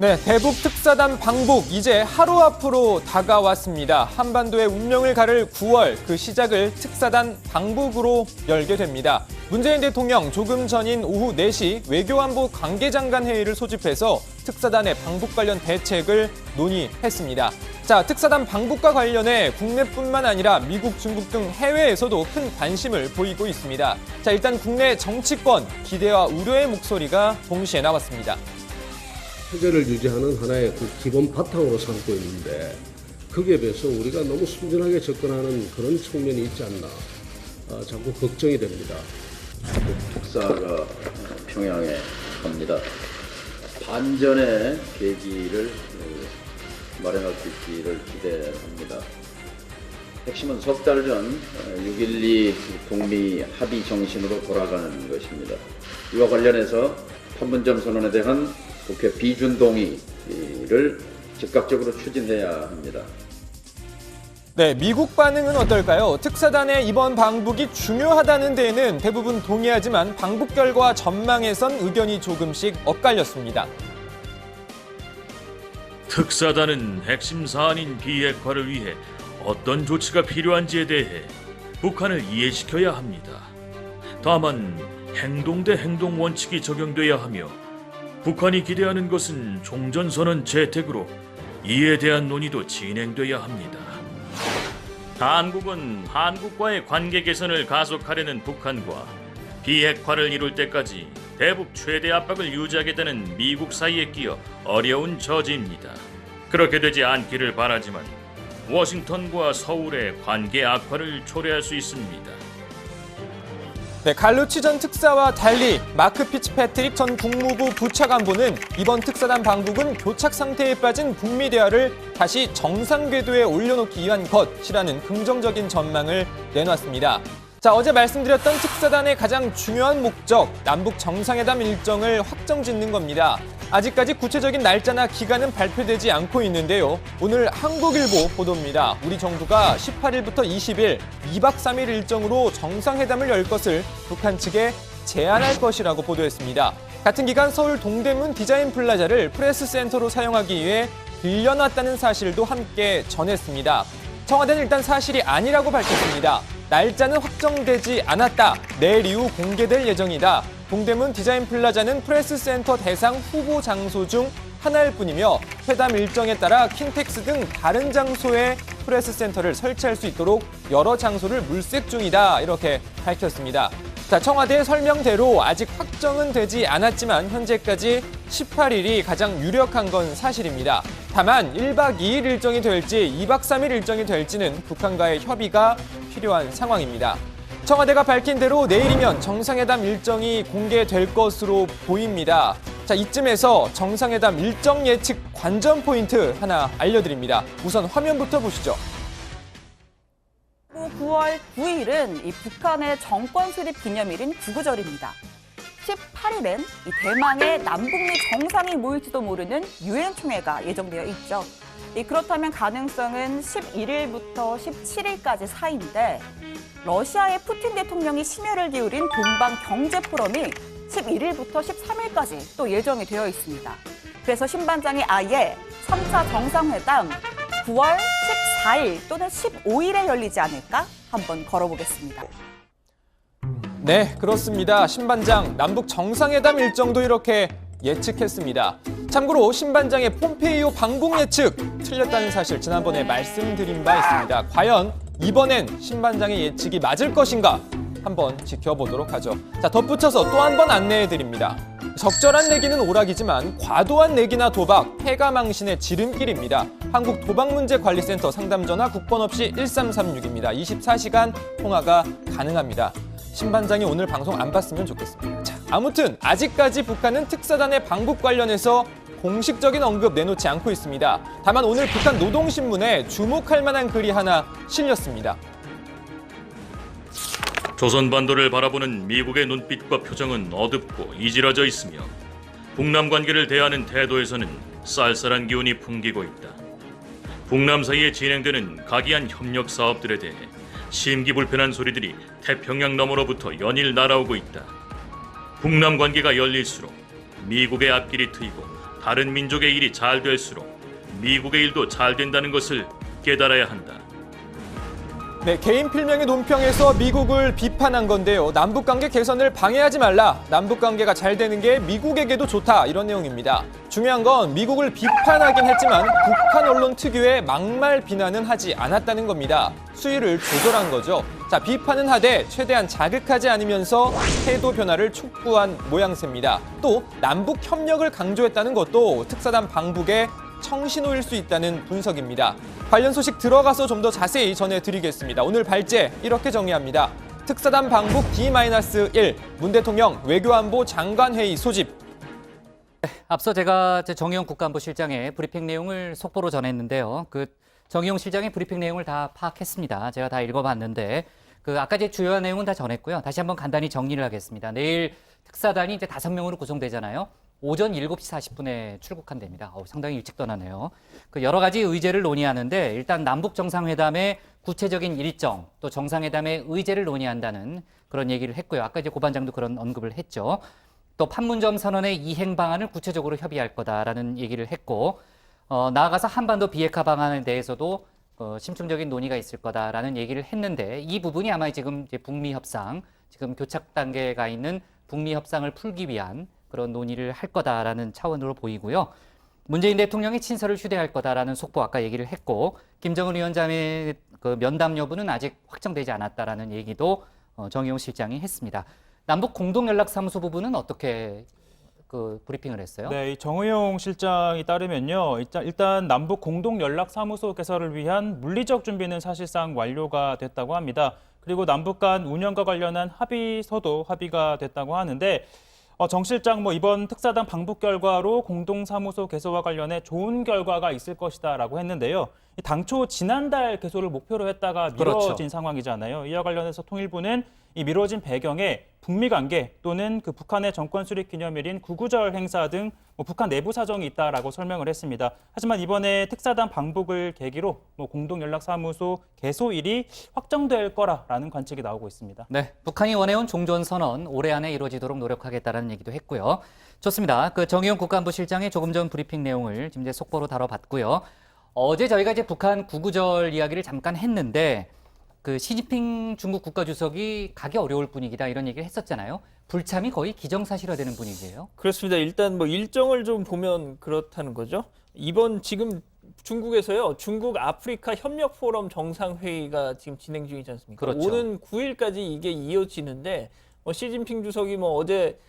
네, 대북 특사단 방북 이제 하루 앞으로 다가왔습니다. 한반도의 운명을 가를 9월 그 시작을 특사단 방북으로 열게 됩니다. 문재인 대통령 조금 전인 오후 4시 외교안보 관계장관 회의를 소집해서 특사단의 방북 관련 대책을 논의했습니다. 자, 특사단 방북과 관련해 국내뿐만 아니라 미국, 중국 등 해외에서도 큰 관심을 보이고 있습니다. 자, 일단 국내 정치권 기대와 우려의 목소리가 동시에 나왔습니다. 체제를 유지하는 하나의 그 기본 바탕으로 삼고 있는데 거기에 비해서 우리가 너무 순진하게 접근하는 그런 측면이 있지 않나 자꾸 걱정이 됩니다. 특사가 평양에 갑니다. 반전의 계기를 마련할 수 있기를 기대합니다. 핵심은 석 달 전 6.12 북미 합의 정신으로 돌아가는 것입니다. 이와 관련해서 판문점 선언에 대한 국회 비준 동의를 즉각적으로 추진해야 합니다. 네, 미국 반응은 어떨까요? 특사단의 이번 방북이 중요하다는 데에는 대부분 동의하지만 방북 결과 전망에선 의견이 조금씩 엇갈렸습니다. 특사단은 핵심 사안인 비핵화를 위해 어떤 조치가 필요한지에 대해 북한을 이해시켜야 합니다. 다만 행동 대 행동 원칙이 적용돼야 하며 북한이 기대하는 것은 종전선언 채택으로 이에 대한 논의도 진행돼야 합니다. 한국은 한국과의 관계 개선을 가속하려는 북한과 비핵화를 이룰 때까지 대북 최대 압박을 유지하겠다는 미국 사이에 끼어 어려운 처지입니다. 그렇게 되지 않기를 바라지만 워싱턴과 서울의 관계 악화를 초래할 수 있습니다. 네, 갈루치 전 특사와 달리 마크 피츠패트릭 전 국무부 부차관보는 이번 특사단 방북은 교착 상태에 빠진 북미 대화를 다시 정상 궤도에 올려놓기 위한 것이라는 긍정적인 전망을 내놨습니다. 자, 어제 말씀드렸던 특사단의 가장 중요한 목적, 남북 정상회담 일정을 확정짓는 겁니다. 아직까지 구체적인 날짜나 기간은 발표되지 않고 있는데요. 오늘 한국일보 보도입니다. 우리 정부가 18일부터 20일 2박 3일 일정으로 정상회담을 열 것을 북한 측에 제안할 것이라고 보도했습니다. 같은 기간 서울 동대문 디자인 플라자를 프레스센터로 사용하기 위해 빌려놨다는 사실도 함께 전했습니다. 청와대는 일단 사실이 아니라고 밝혔습니다. 날짜는 확정되지 않았다. 내일 이후 공개될 예정이다. 동대문 디자인 플라자는 프레스센터 대상 후보 장소 중 하나일 뿐이며 회담 일정에 따라 킨텍스 등 다른 장소에 프레스센터를 설치할 수 있도록 여러 장소를 물색 중이다. 이렇게 밝혔습니다. 자, 청와대의 설명대로 아직 확정은 되지 않았지만 현재까지 18일이 가장 유력한 건 사실입니다. 다만 1박 2일 일정이 될지 2박 3일 일정이 될지는 북한과의 협의가 필요한 상황입니다. 청와대가 밝힌 대로 내일이면 정상회담 일정이 공개될 것으로 보입니다. 자, 이쯤에서 정상회담 일정 예측 관전 포인트 하나 알려드립니다. 우선 화면부터 보시죠. 9월 9일은 이 북한의 정권 수립 기념일인 구구절입니다. 18일엔 이 대망의 남북미 정상이 모일지도 모르는 유엔 총회가 예정되어 있죠. 그렇다면 가능성은 11일부터 17일까지 사이인데 러시아의 푸틴 대통령이 심혈을 기울인 동방 경제 포럼이 11일부터 13일까지 또 예정이 되어 있습니다. 그래서 신반장이 아예 3차 정상회담 9월 14일 또는 15일에 열리지 않을까 한번 걸어보겠습니다. 네, 그렇습니다. 신반장 남북 정상회담 일정도 이렇게 예측했습니다. 참고로 신반장의 폼페이오 방북 예측 틀렸다는 사실 지난번에 말씀드린 바 있습니다. 과연 이번엔 신반장의 예측이 맞을 것인가 한번 지켜보도록 하죠. 자, 덧붙여서 또 한 번 안내해드립니다. 적절한 내기는 오락이지만 과도한 내기나 도박, 패가 망신의 지름길입니다. 한국도박문제관리센터 상담전화 국번 없이 1336입니다. 24시간 통화가 가능합니다. 신반장이 오늘 방송 안 봤으면 좋겠습니다. 자, 아무튼 아직까지 북한은 특사단의 방북 관련해서 공식적인 언급 내놓지 않고 있습니다. 다만 오늘 북한 노동신문에 주목할 만한 글이 하나 실렸습니다. 조선반도를 바라보는 미국의 눈빛과 표정은 어둡고 이질어져 있으며 북남 관계를 대하는 태도에서는 쌀쌀한 기운이 풍기고 있다. 북남 사이에 진행되는 각이한 협력 사업들에 대해 심기불편한 소리들이 태평양 너머로부터 연일 날아오고 있다. 북남 관계가 열릴수록 미국의 앞길이 트이고 다른 민족의 일이 잘 될수록 미국의 일도 잘 된다는 것을 깨달아야 한다. 네, 개인 필명의 논평에서 미국을 비판한 건데요. 남북관계 개선을 방해하지 말라. 남북관계가 잘 되는 게 미국에게도 좋다. 이런 내용입니다. 중요한 건 미국을 비판하긴 했지만 북한 언론 특유의 막말 비난은 하지 않았다는 겁니다. 수위를 조절한 거죠. 자, 비판은 하되 최대한 자극하지 않으면서 태도 변화를 촉구한 모양새입니다. 또 남북 협력을 강조했다는 것도 특사단 방북의 청신호일 수 있다는 분석입니다. 관련 소식 들어가서 좀 더 자세히 전해드리겠습니다. 오늘 발제 이렇게 정리합니다. 특사단 방북 D-1 문 대통령 외교안보 장관회의 소집. 앞서 제가 정의용 국가안보실장의 브리핑 내용을 속보로 전했는데요. 그 정의용 실장의 브리핑 내용을 다 파악했습니다. 제가 다 읽어봤는데 아까 제 주요한 내용은 다 전했고요. 다시 한번 간단히 정리를 하겠습니다. 내일 특사단이 이제 5명으로 구성되잖아요. 오전 7시 40분에 출국한답니다. 상당히 일찍 떠나네요. 여러 가지 의제를 논의하는데 일단 남북 정상회담의 구체적인 일정, 또 정상회담의 의제를 논의한다는 그런 얘기를 했고요. 아까 이제 고 반장도 그런 언급을 했죠. 또 판문점 선언의 이행 방안을 구체적으로 협의할 거다라는 얘기를 했고, 나아가서 한반도 비핵화 방안에 대해서도 심층적인 논의가 있을 거다라는 얘기를 했는데 이 부분이 아마 지금 이제 북미 협상, 지금 교착 단계에 가 있는 북미 협상을 풀기 위한 그런 논의를 할 거다라는 차원으로 보이고요. 문재인 대통령이 친서를 휴대할 거다라는 속보 아까 얘기를 했고, 김정은 위원장의 면담 여부는 아직 확정되지 않았다라는 얘기도 정의용 실장이 했습니다. 남북 공동연락사무소 부분은 어떻게 브리핑을 했어요? 네, 이 정의용 실장이 따르면요. 일단 남북 공동연락사무소 개설을 위한 물리적 준비는 사실상 완료가 됐다고 합니다. 그리고 남북 간 운영과 관련한 합의서도 합의가 됐다고 하는데 정 실장 이번 특사단 방북 결과로 공동사무소 개소와 관련해 좋은 결과가 있을 것이다라고 했는데요. 당초 지난달 개소를 목표로 했다가 미뤄진 그렇죠. 상황이잖아요. 이와 관련해서 통일부는 이 미뤄진 배경에 북미 관계 또는 북한의 정권 수립 기념일인 구구절 행사 등 북한 내부 사정이 있다라고 설명을 했습니다. 하지만 이번에 특사단 방북을 계기로 공동연락사무소 개소일이 확정될 거라는 관측이 나오고 있습니다. 네, 북한이 원해온 종전선언 올해 안에 이루어지도록 노력하겠다라는 얘기도 했고요. 좋습니다. 정의용 국가안보실장의 조금 전 브리핑 내용을 지금 이제 속보로 다뤄봤고요. 어제 저희가 이제 북한 구구절 이야기를 잠깐 했는데 시진핑 중국 국가주석이 가기 어려울 분위기다 이런 얘기를 했었잖아요. 불참이 거의 기정사실화되는 분위기예요. 그렇습니다. 일단 일정을 좀 보면 그렇다는 거죠. 이번 지금 중국에서요. 중국 아프리카 협력 포럼 정상회의가 지금 진행 중이지 않습니까? 그렇죠. 오는 9일까지 이게 이어지는데 시진핑 주석이 어제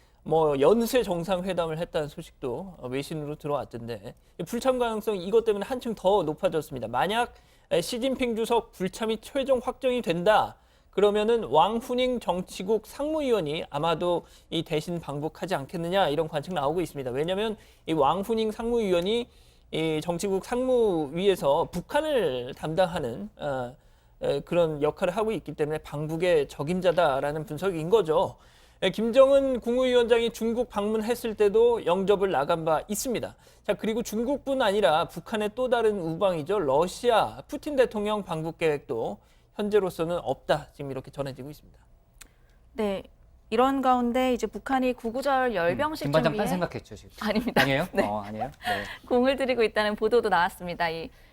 연쇄 정상회담을 했다는 소식도 외신으로 들어왔던데 불참 가능성이 이것 때문에 한층 더 높아졌습니다. 만약 시진핑 주석 불참이 최종 확정이 된다. 그러면은 왕후닝 정치국 상무위원이 아마도 이 대신 방북하지 않겠느냐 이런 관측 나오고 있습니다. 왜냐하면 이 왕후닝 상무위원이 이 정치국 상무위에서 북한을 담당하는 그런 역할을 하고 있기 때문에 방북의 적임자다라는 분석인 거죠. 김정은 국무위원장이 중국 방문했을 때도 영접을 나간 바 있습니다. 자, 그리고 중국뿐 아니라 북한의 또 다른 우방이죠. 러시아 푸틴 대통령 방북 계획도 현재로서는 없다. 지금 이렇게 전해지고 있습니다. 네, 이런 가운데 이제 북한이 구구절 열병식 김 반장 준비에 딴 생각했죠 지금. 아닙니다. 아니에요? 네. 아니에요? 네. 공을 들이고 있다는 보도도 나왔습니다.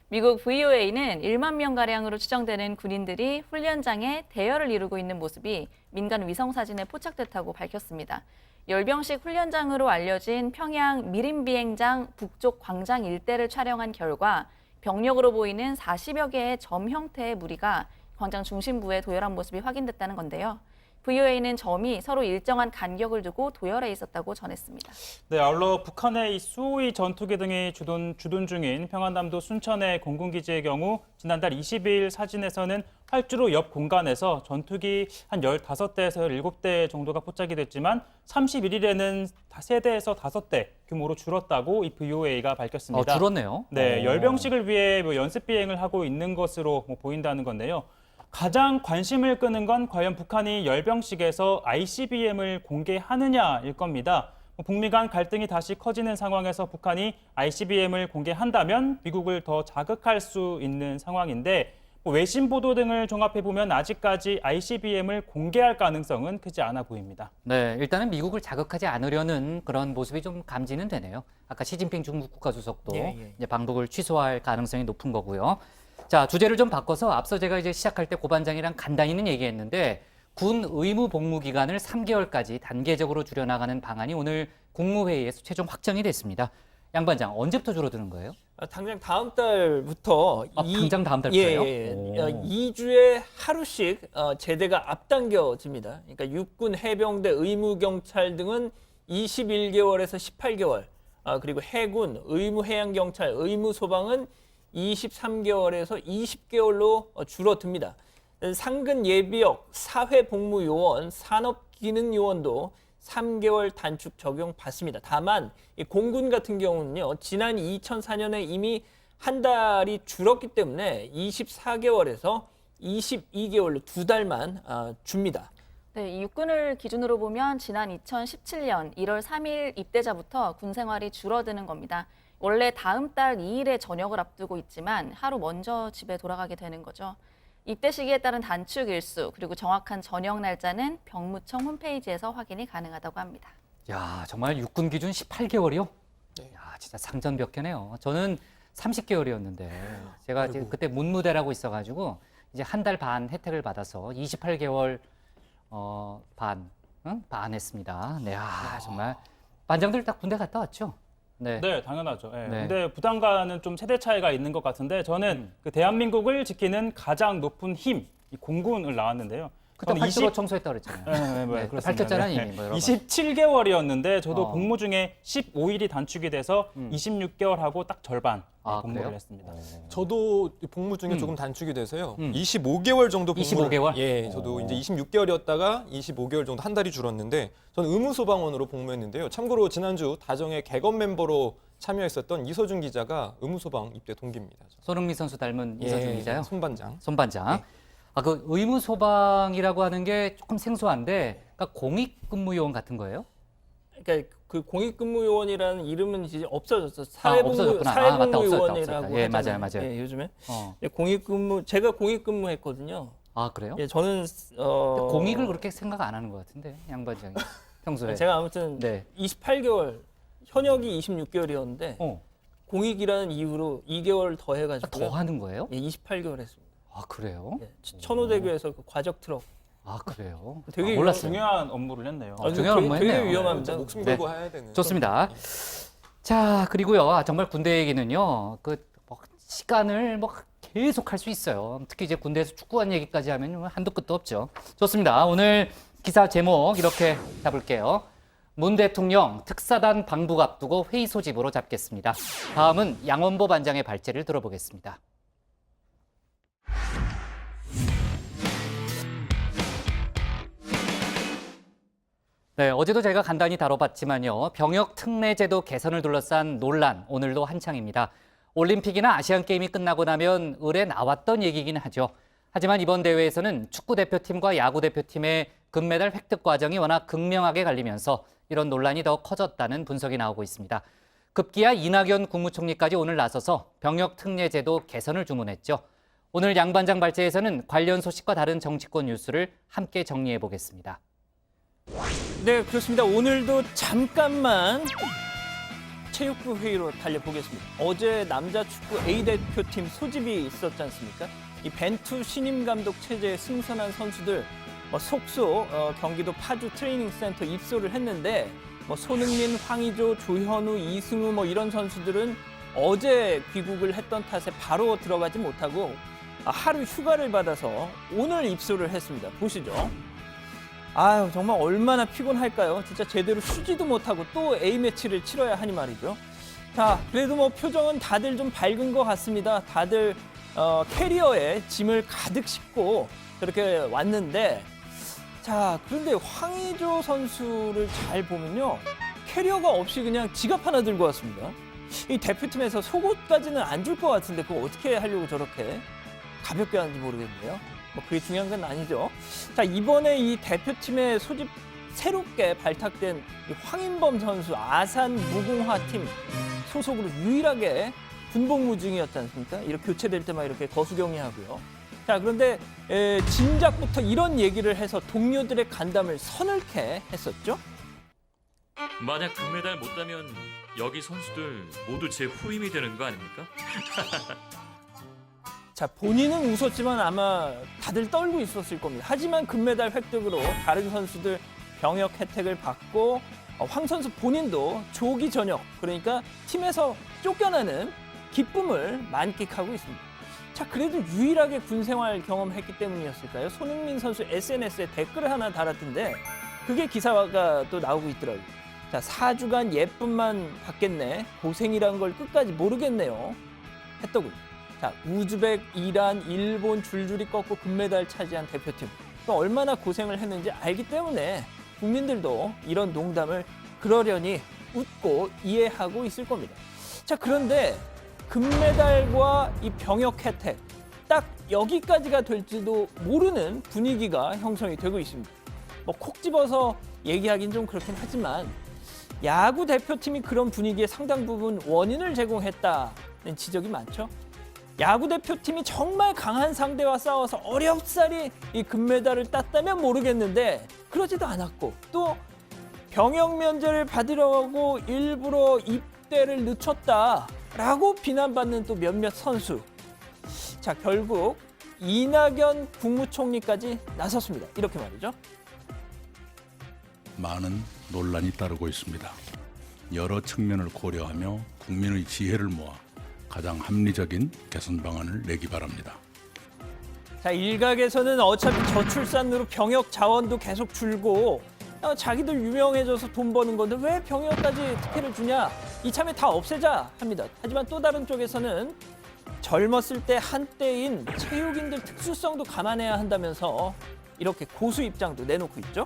미국 VOA는 1만 명가량으로 추정되는 군인들이 훈련장에 대열을 이루고 있는 모습이 민간 위성 사진에 포착됐다고 밝혔습니다. 열병식 훈련장으로 알려진 평양 미림비행장 북쪽 광장 일대를 촬영한 결과 병력으로 보이는 40여 개의 점 형태의 무리가 광장 중심부에 도열한 모습이 확인됐다는 건데요. VOA는 점이 서로 일정한 간격을 두고 도열해 있었다고 전했습니다. 네, 아울러 북한의 이 수호위 전투기 등이 주둔 중인 평안남도 순천의 공군기지의 경우 지난달 20일 사진에서는 활주로 옆 공간에서 전투기 한 15대에서 17대 정도가 포착이 됐지만 31일에는 3대에서 5대 규모로 줄었다고 이 VOA가 밝혔습니다. 줄었네요. 네, 열병식을 위해 연습 비행을 하고 있는 것으로 보인다는 건데요. 가장 관심을 끄는 건 과연 북한이 열병식에서 ICBM을 공개하느냐일 겁니다. 북미 간 갈등이 다시 커지는 상황에서 북한이 ICBM을 공개한다면 미국을 더 자극할 수 있는 상황인데 외신 보도 등을 종합해 보면 아직까지 ICBM을 공개할 가능성은 크지 않아 보입니다. 네, 일단은 미국을 자극하지 않으려는 그런 모습이 좀 감지는 되네요. 아까 시진핑 중국 국가주석도 이제 방북을 취소할 가능성이 높은 거고요. 자, 주제를 좀 바꿔서 앞서 제가 이제 시작할 때 고반장이랑 간단히는 얘기했는데 군 의무 복무 기간을 3개월까지 단계적으로 줄여나가는 방안이 오늘 국무회의에서 최종 확정이 됐습니다. 양 반장, 언제부터 줄어드는 거예요? 당장 다음 달부터 당장 다음 달부터요? 예. 2주에 하루씩 제대가 앞당겨집니다. 그러니까 육군, 해병대, 의무경찰 등은 21개월에서 18개월, 그리고 해군, 의무해양경찰, 의무소방은 23개월에서 20개월로 줄어듭니다. 상근 예비역, 사회복무요원, 산업기능요원도 3개월 단축 적용받습니다. 다만 이 공군 같은 경우는요, 지난 2004년에 이미 한 달이 줄었기 때문에 24개월에서 22개월로 2달만 줍니다. 네, 이 육군을 기준으로 보면 지난 2017년 1월 3일 입대자부터 군 생활이 줄어드는 겁니다. 원래 다음 달 2일에 전역을 앞두고 있지만 하루 먼저 집에 돌아가게 되는 거죠. 입대 시기에 따른 단축 일수 그리고 정확한 전역 날짜는 병무청 홈페이지에서 확인이 가능하다고 합니다. 야, 정말 육군 기준 18개월이요? 야, 진짜 상전벽해네요. 저는 30개월이었는데 제가 이제 그때 문무대라고 있어가지고 이제 한 달 반 혜택을 받아서 28개월 반 했습니다. 네, 정말 반장들 딱 군대 갔다 왔죠? 네, 당연하죠. 네. 네. 근데 부담과는 좀 세대 차이가 있는 것 같은데 저는 그 대한민국을 지키는 가장 높은 힘, 이 공군을 나왔는데요. 그때 발주로 청소했다고 그랬잖아요. 네, 밝혔잖아요, 이미. 뭐 27개월이었는데 저도 복무 중에 15일이 단축이 돼서 26개월하고 딱 절반 복무를 그래요? 했습니다. 저도 복무 중에 조금 단축이 돼서요. 25개월 정도 복무를 25개월? 예, 저도 이제 26개월이었다가 25개월 정도 한 달이 줄었는데 저는 의무소방원으로 복무했는데요. 참고로 지난주 다정의 개건 멤버로 참여했었던 이서준 기자가 의무소방 입대 동기입니다. 손흥민 선수 닮은 이서준 기자요? 손반장. 손반장. 그 의무소방이라고 하는 게 조금 생소한데, 그러니까 공익근무요원 같은 거예요? 그러니까 그 공익근무요원이라는 이름은 이제 없어졌어. 없어졌구나. 사회복무요원이라고 없어졌다. 하잖아요. 맞아요. 예, 요즘에 제가 공익근무했거든요. 아, 그래요? 예, 저는 공익을 그렇게 생각 안 하는 것 같은데, 양 반장이 평소에. 제가 아무튼 28개월 현역이 26개월이었는데 공익이라는 이유로 2개월 더 해가지고 더 하는 거예요? 예, 28개월 했습니다. 아, 그래요? 예, 천호대교에서 그 과적 트럭. 아, 그래요? 되게 몰랐어요. 중요한 업무를 했네요. 중요한 업무 했네요. 되게 위험합니다. 목숨 걸고 해야 되는. 좋습니다. 자, 그리고요. 정말 군대 얘기는요. 시간을 계속 할 수 있어요. 특히 이제 군대에서 축구한 얘기까지 하면 한도 끝도 없죠. 좋습니다. 오늘 기사 제목 이렇게 잡을게요. 문 대통령 특사단 방북 앞두고 회의 소집으로 잡겠습니다. 다음은 양원보 반장의 발제를 들어보겠습니다. 네, 어제도 제가 간단히 다뤄봤지만요. 병역 특례제도 개선을 둘러싼 논란 오늘도 한창입니다. 올림픽이나 아시안게임이 끝나고 나면 을에 나왔던 얘기긴 하죠. 하지만 이번 대회에서는 축구 대표팀과 야구 대표팀의 금메달 획득 과정이 워낙 극명하게 갈리면서 이런 논란이 더 커졌다는 분석이 나오고 있습니다. 급기야 이낙연 국무총리까지 오늘 나서서 병역 특례제도 개선을 주문했죠. 오늘 양 반장 발제에서는 관련 소식과 다른 정치권 뉴스를 함께 정리해 보겠습니다. 네, 그렇습니다. 오늘도 잠깐만 체육부 회의로 달려보겠습니다. 어제 남자 축구 A대표팀 소집이 있었지 않습니까? 이 벤투 신임 감독 체제에 승선한 선수들 속소 경기도 파주 트레이닝센터 입소를 했는데 손흥민, 황의조, 조현우, 이승우 이런 선수들은 어제 귀국을 했던 탓에 바로 들어가지 못하고 하루 휴가를 받아서 오늘 입소를 했습니다. 보시죠. 아유, 정말 얼마나 피곤할까요? 진짜 제대로 쉬지도 못하고 또 A매치를 치러야 하니 말이죠. 자, 그래도 표정은 다들 좀 밝은 것 같습니다. 다들 캐리어에 짐을 가득 싣고 그렇게 왔는데, 자, 그런데 황의조 선수를 잘 보면요. 캐리어가 없이 그냥 지갑 하나 들고 왔습니다. 이 대표팀에서 속옷까지는 안 줄 것 같은데 그거 어떻게 하려고 저렇게 가볍게 하는지 모르겠네요. 그게 중요한 건 아니죠. 자, 이번에 이 대표팀의 소집 새롭게 발탁된 이 황인범 선수 아산 무궁화팀 소속으로 유일하게 군복무 중이었지 않습니까? 이렇게 교체될 때만 이렇게 거수경례하고요. 자, 그런데 진작부터 이런 얘기를 해서 동료들의 간담을 서늘케 했었죠. 만약 금메달 못 따면 여기 선수들 모두 제 후임이 되는 거 아닙니까? 자, 본인은 웃었지만 아마 다들 떨고 있었을 겁니다. 하지만 금메달 획득으로 다른 선수들 병역 혜택을 받고 황 선수 본인도 조기 전역, 그러니까 팀에서 쫓겨나는 기쁨을 만끽하고 있습니다. 자, 그래도 유일하게 군 생활 경험했기 때문이었을까요? 손흥민 선수 SNS에 댓글을 하나 달았던데 그게 기사가 또 나오고 있더라고요. 자, 4주간 예쁨만 받겠네. 고생이란 걸 끝까지 모르겠네요. 했더군요. 자, 우즈벡, 이란, 일본 줄줄이 꺾고 금메달 차지한 대표팀. 또 얼마나 고생을 했는지 알기 때문에 국민들도 이런 농담을 그러려니 웃고 이해하고 있을 겁니다. 자, 그런데 금메달과 이 병역 혜택 딱 여기까지가 될지도 모르는 분위기가 형성이 되고 있습니다. 뭐 콕 집어서 얘기하긴 좀 그렇긴 하지만 야구 대표팀이 그런 분위기에 상당 부분 원인을 제공했다는 지적이 많죠. 야구 대표팀이 정말 강한 상대와 싸워서 어렵사리 이 금메달을 땄다면 모르겠는데 그러지도 않았고 또 병역 면제를 받으려고 일부러 입대를 늦췄다라고 비난받는 또 몇몇 선수. 자, 결국 이낙연 국무총리까지 나섰습니다. 이렇게 말이죠. 많은 논란이 따르고 있습니다. 여러 측면을 고려하며 국민의 지혜를 모아 가장 합리적인 개선 방안을 내기 바랍니다. 자, 일각에서는 어차피 저출산으로 병역 자원도 계속 줄고 자기들 유명해져서 돈 버는 건데 왜 병역까지 특혜를 주냐, 이참에 다 없애자 합니다. 하지만 또 다른 쪽에서는 젊었을 때 한때인 체육인들 특수성도 감안해야 한다면서 이렇게 고수 입장도 내놓고 있죠.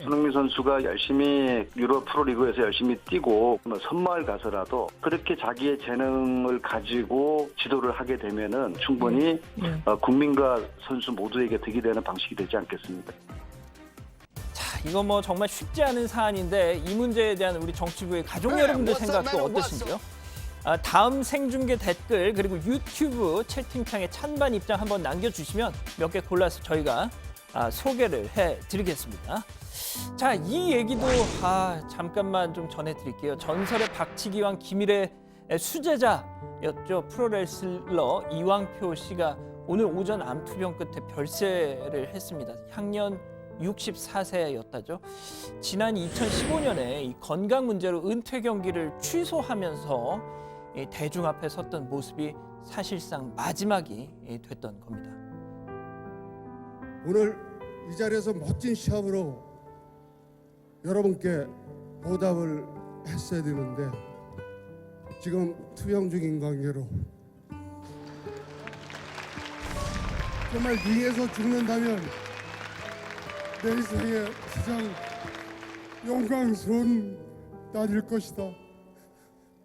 손흥민 선수가 열심히 유럽 프로리그에서 열심히 뛰고 선마을 가서라도 그렇게 자기의 재능을 가지고 지도를 하게 되면은 충분히 국민과 선수 모두에게 득이 되는 방식이 되지 않겠습니까? 자, 이거 뭐 정말 쉽지 않은 사안인데 이 문제에 대한 우리 정치부의 가족 여러분들 생각도 어떠신지요? 다음 생중계 댓글 그리고 유튜브 채팅창에 찬반 입장 한번 남겨주시면 몇 개 골라서 저희가 소개를 해드리겠습니다. 자, 이 얘기도 잠깐만 좀 전해드릴게요. 전설의 박치기왕 김일의 수제자였죠. 프로레슬러 이왕표 씨가 오늘 오전 암투병 끝에 별세를 했습니다. 향년 64세였다죠. 지난 2015년에 이 건강 문제로 은퇴 경기를 취소하면서 대중 앞에 섰던 모습이 사실상 마지막이 됐던 겁니다. 오늘 이 자리에서 멋진 시합으로 여러분께 보답을 했어야 되는데 지금 투영 중인 관계로 정말 링에서 죽는다면 내 인생의 가장 영광스러운 날일 것이다.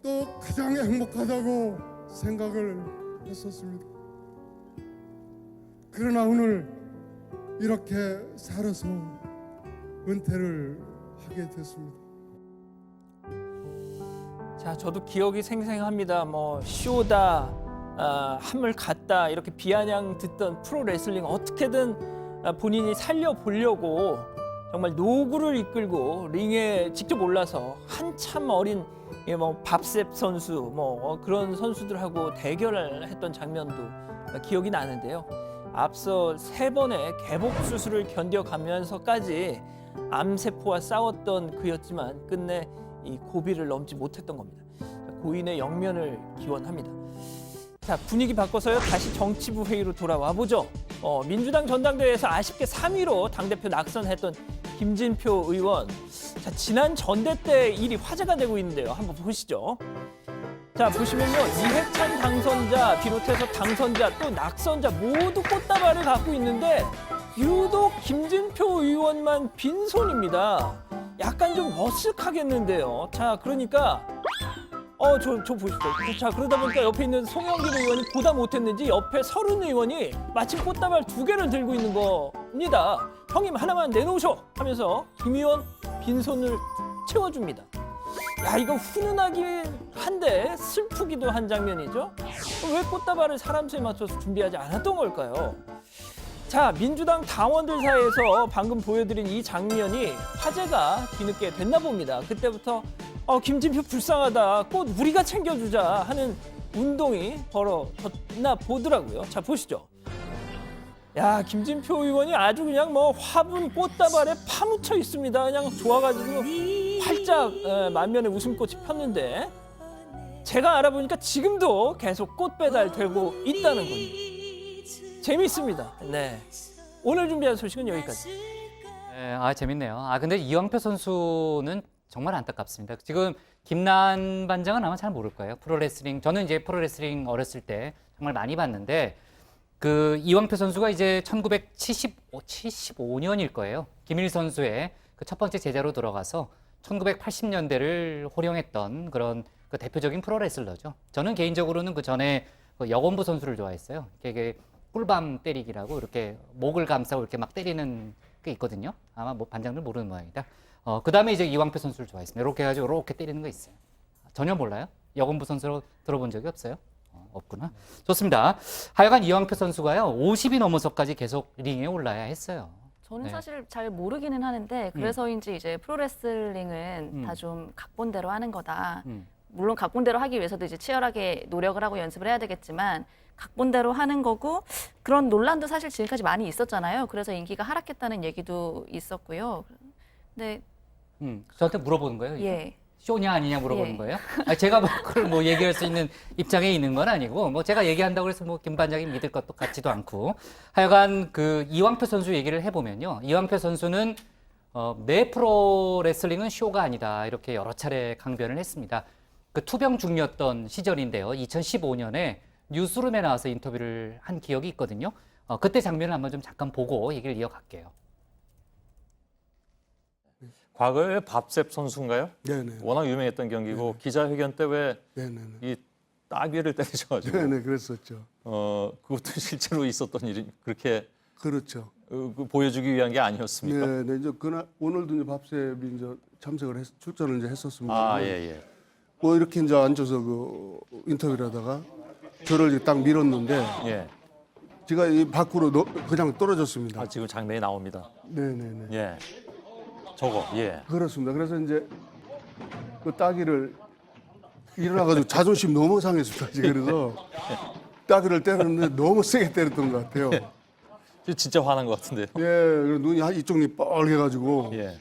또 가장 행복하다고 생각을 했었습니다. 그러나 오늘 이렇게 살아서 은퇴를 하게 됐습니다. 자, 저도 기억이 생생합니다. 뭐 쇼다, 함을 갔다 이렇게 비아냥 듣던 프로레슬링 어떻게든 본인이 살려보려고 정말 노구를 이끌고 링에 직접 올라서 한참 어린 뭐 밥셉 선수 뭐 그런 선수들하고 대결을 했던 장면도 기억이 나는데요. 앞서 3번의 개복 수술을 견뎌가면서까지 암세포와 싸웠던 그였지만 끝내 이 고비를 넘지 못했던 겁니다. 고인의 영면을 기원합니다. 자, 분위기 바꿔서요. 다시 정치부 회의로 돌아와 보죠. 민주당 전당대회에서 아쉽게 3위로 당대표 낙선했던 김진표 의원. 자, 지난 전대 때 일이 화제가 되고 있는데요. 한번 보시죠. 자, 보시면요. 이해찬 당선자 비롯해서 당선자 또 낙선자 모두 꽃다발을 갖고 있는데 유독 김진표 의원만 빈손입니다. 약간 좀 머쓱하겠는데요. 자, 그러니까 저 보시죠. 자, 그러다 보니까 옆에 있는 송영길 의원이 보다 못했는지 옆에 서른 의원이 마침 꽃다발 2개를 들고 있는 겁니다. 형님 하나만 내놓으셔 하면서 김 의원 빈손을 채워줍니다. 야, 이거 훈훈하긴 한데 슬프기도 한 장면이죠. 왜 꽃다발을 사람 수에 맞춰서 준비하지 않았던 걸까요? 자, 민주당 당원들 사이에서 방금 보여드린 이 장면이 화제가 뒤늦게 됐나 봅니다. 그때부터 김진표 불쌍하다, 꽃 우리가 챙겨주자 하는 운동이 벌어졌나 보더라고요. 자, 보시죠. 야, 김진표 의원이 아주 그냥 뭐 화분 꽃다발에 파묻혀 있습니다. 그냥 좋아가지고 활짝 만면에 웃음꽃이 폈는데 제가 알아보니까 지금도 계속 꽃 배달되고 있다는 겁니다. 재밌습니다. 네, 오늘 준비한 소식은 여기까지. 네, 재밌네요. 근데 이왕표 선수는 정말 안타깝습니다. 지금 김난 반장은 아마 잘 모를 거예요. 프로레슬링, 저는 이제 프로레슬링 어렸을 때 정말 많이 봤는데 그 이왕표 선수가 이제 1975년일 거예요. 김일 선수의 그 첫 번째 제자로 들어가서 1980년대를 호령했던 그런 그 대표적인 프로레슬러죠. 저는 개인적으로는 그 전에 그 여건부 선수를 좋아했어요. 이게 꿀밤 때리기라고 이렇게 목을 감싸고 이렇게 막 때리는 게 있거든요. 아마 뭐 반장들 모르는 모양이다. 그 다음에 이제 이왕표 선수를 좋아했습니다. 이렇게 해가지고 이렇게 때리는 거 있어요. 전혀 몰라요? 여건부 선수로 들어본 적이 없어요? 없구나. 좋습니다. 하여간 이왕표 선수가요, 50이 넘어서까지 계속 링에 올라야 했어요. 저는 네. 사실 잘 모르기는 하는데 그래서인지 이제 프로레슬링은 다 좀 각본대로 하는 거다. 물론 각본대로 하기 위해서도 이제 치열하게 노력을 하고 연습을 해야 되겠지만 각본대로 하는 거고 그런 논란도 사실 지금까지 많이 있었잖아요. 그래서 인기가 하락했다는 얘기도 있었고요. 근데 저한테 물어보는 거예요? 이거? 예. 쇼냐 아니냐 물어보는 예. 거예요? 제가 뭐 그걸 뭐 얘기할 수 있는 입장에 있는 건 아니고 뭐 제가 얘기한다고 해서 뭐 김 반장이 믿을 것도 같지도 않고 하여간 그 이왕표 선수 얘기를 해보면요. 이왕표 선수는 내 프로레슬링은 쇼가 아니다 이렇게 여러 차례 강변을 했습니다. 그 투병 중이었던 시절인데요. 2015년에 뉴스룸에 나와서 인터뷰를 한 기억이 있거든요. 그때 장면을 한번 좀 잠깐 보고 얘기를 이어갈게요. 과거에 밥셉 선수인가요? 네네. 워낙 유명했던 경기고 기자회견 때 왜 이 따귀를 때리셔가지고 네네, 그랬었죠. 그것도 실제로 있었던 일이 그렇게 그렇죠. 보여주기 위한 게 아니었습니까? 네, 이제 그날 오늘도 이제 밥셉이 이제 출전을 이제 했었습니다. 예. 뭐 이렇게 이제 앉아서 그 인터뷰를 하다가 저를 이제 딱 밀었는데 예. 제가 이 밖으로 그냥 떨어졌습니다. 지금 장면이 나옵니다. 네네네. 예. 저거, 예. 그렇습니다. 그래서 이제 그 따귀를 일어나가지고 자존심 너무 상했습니다. 그래서 따귀를 때렸는데 너무 세게 때렸던 것 같아요. 진짜 화난 것 같은데요. 예, 그리고 눈이 이쪽 눈이 뻘개가지고. 예.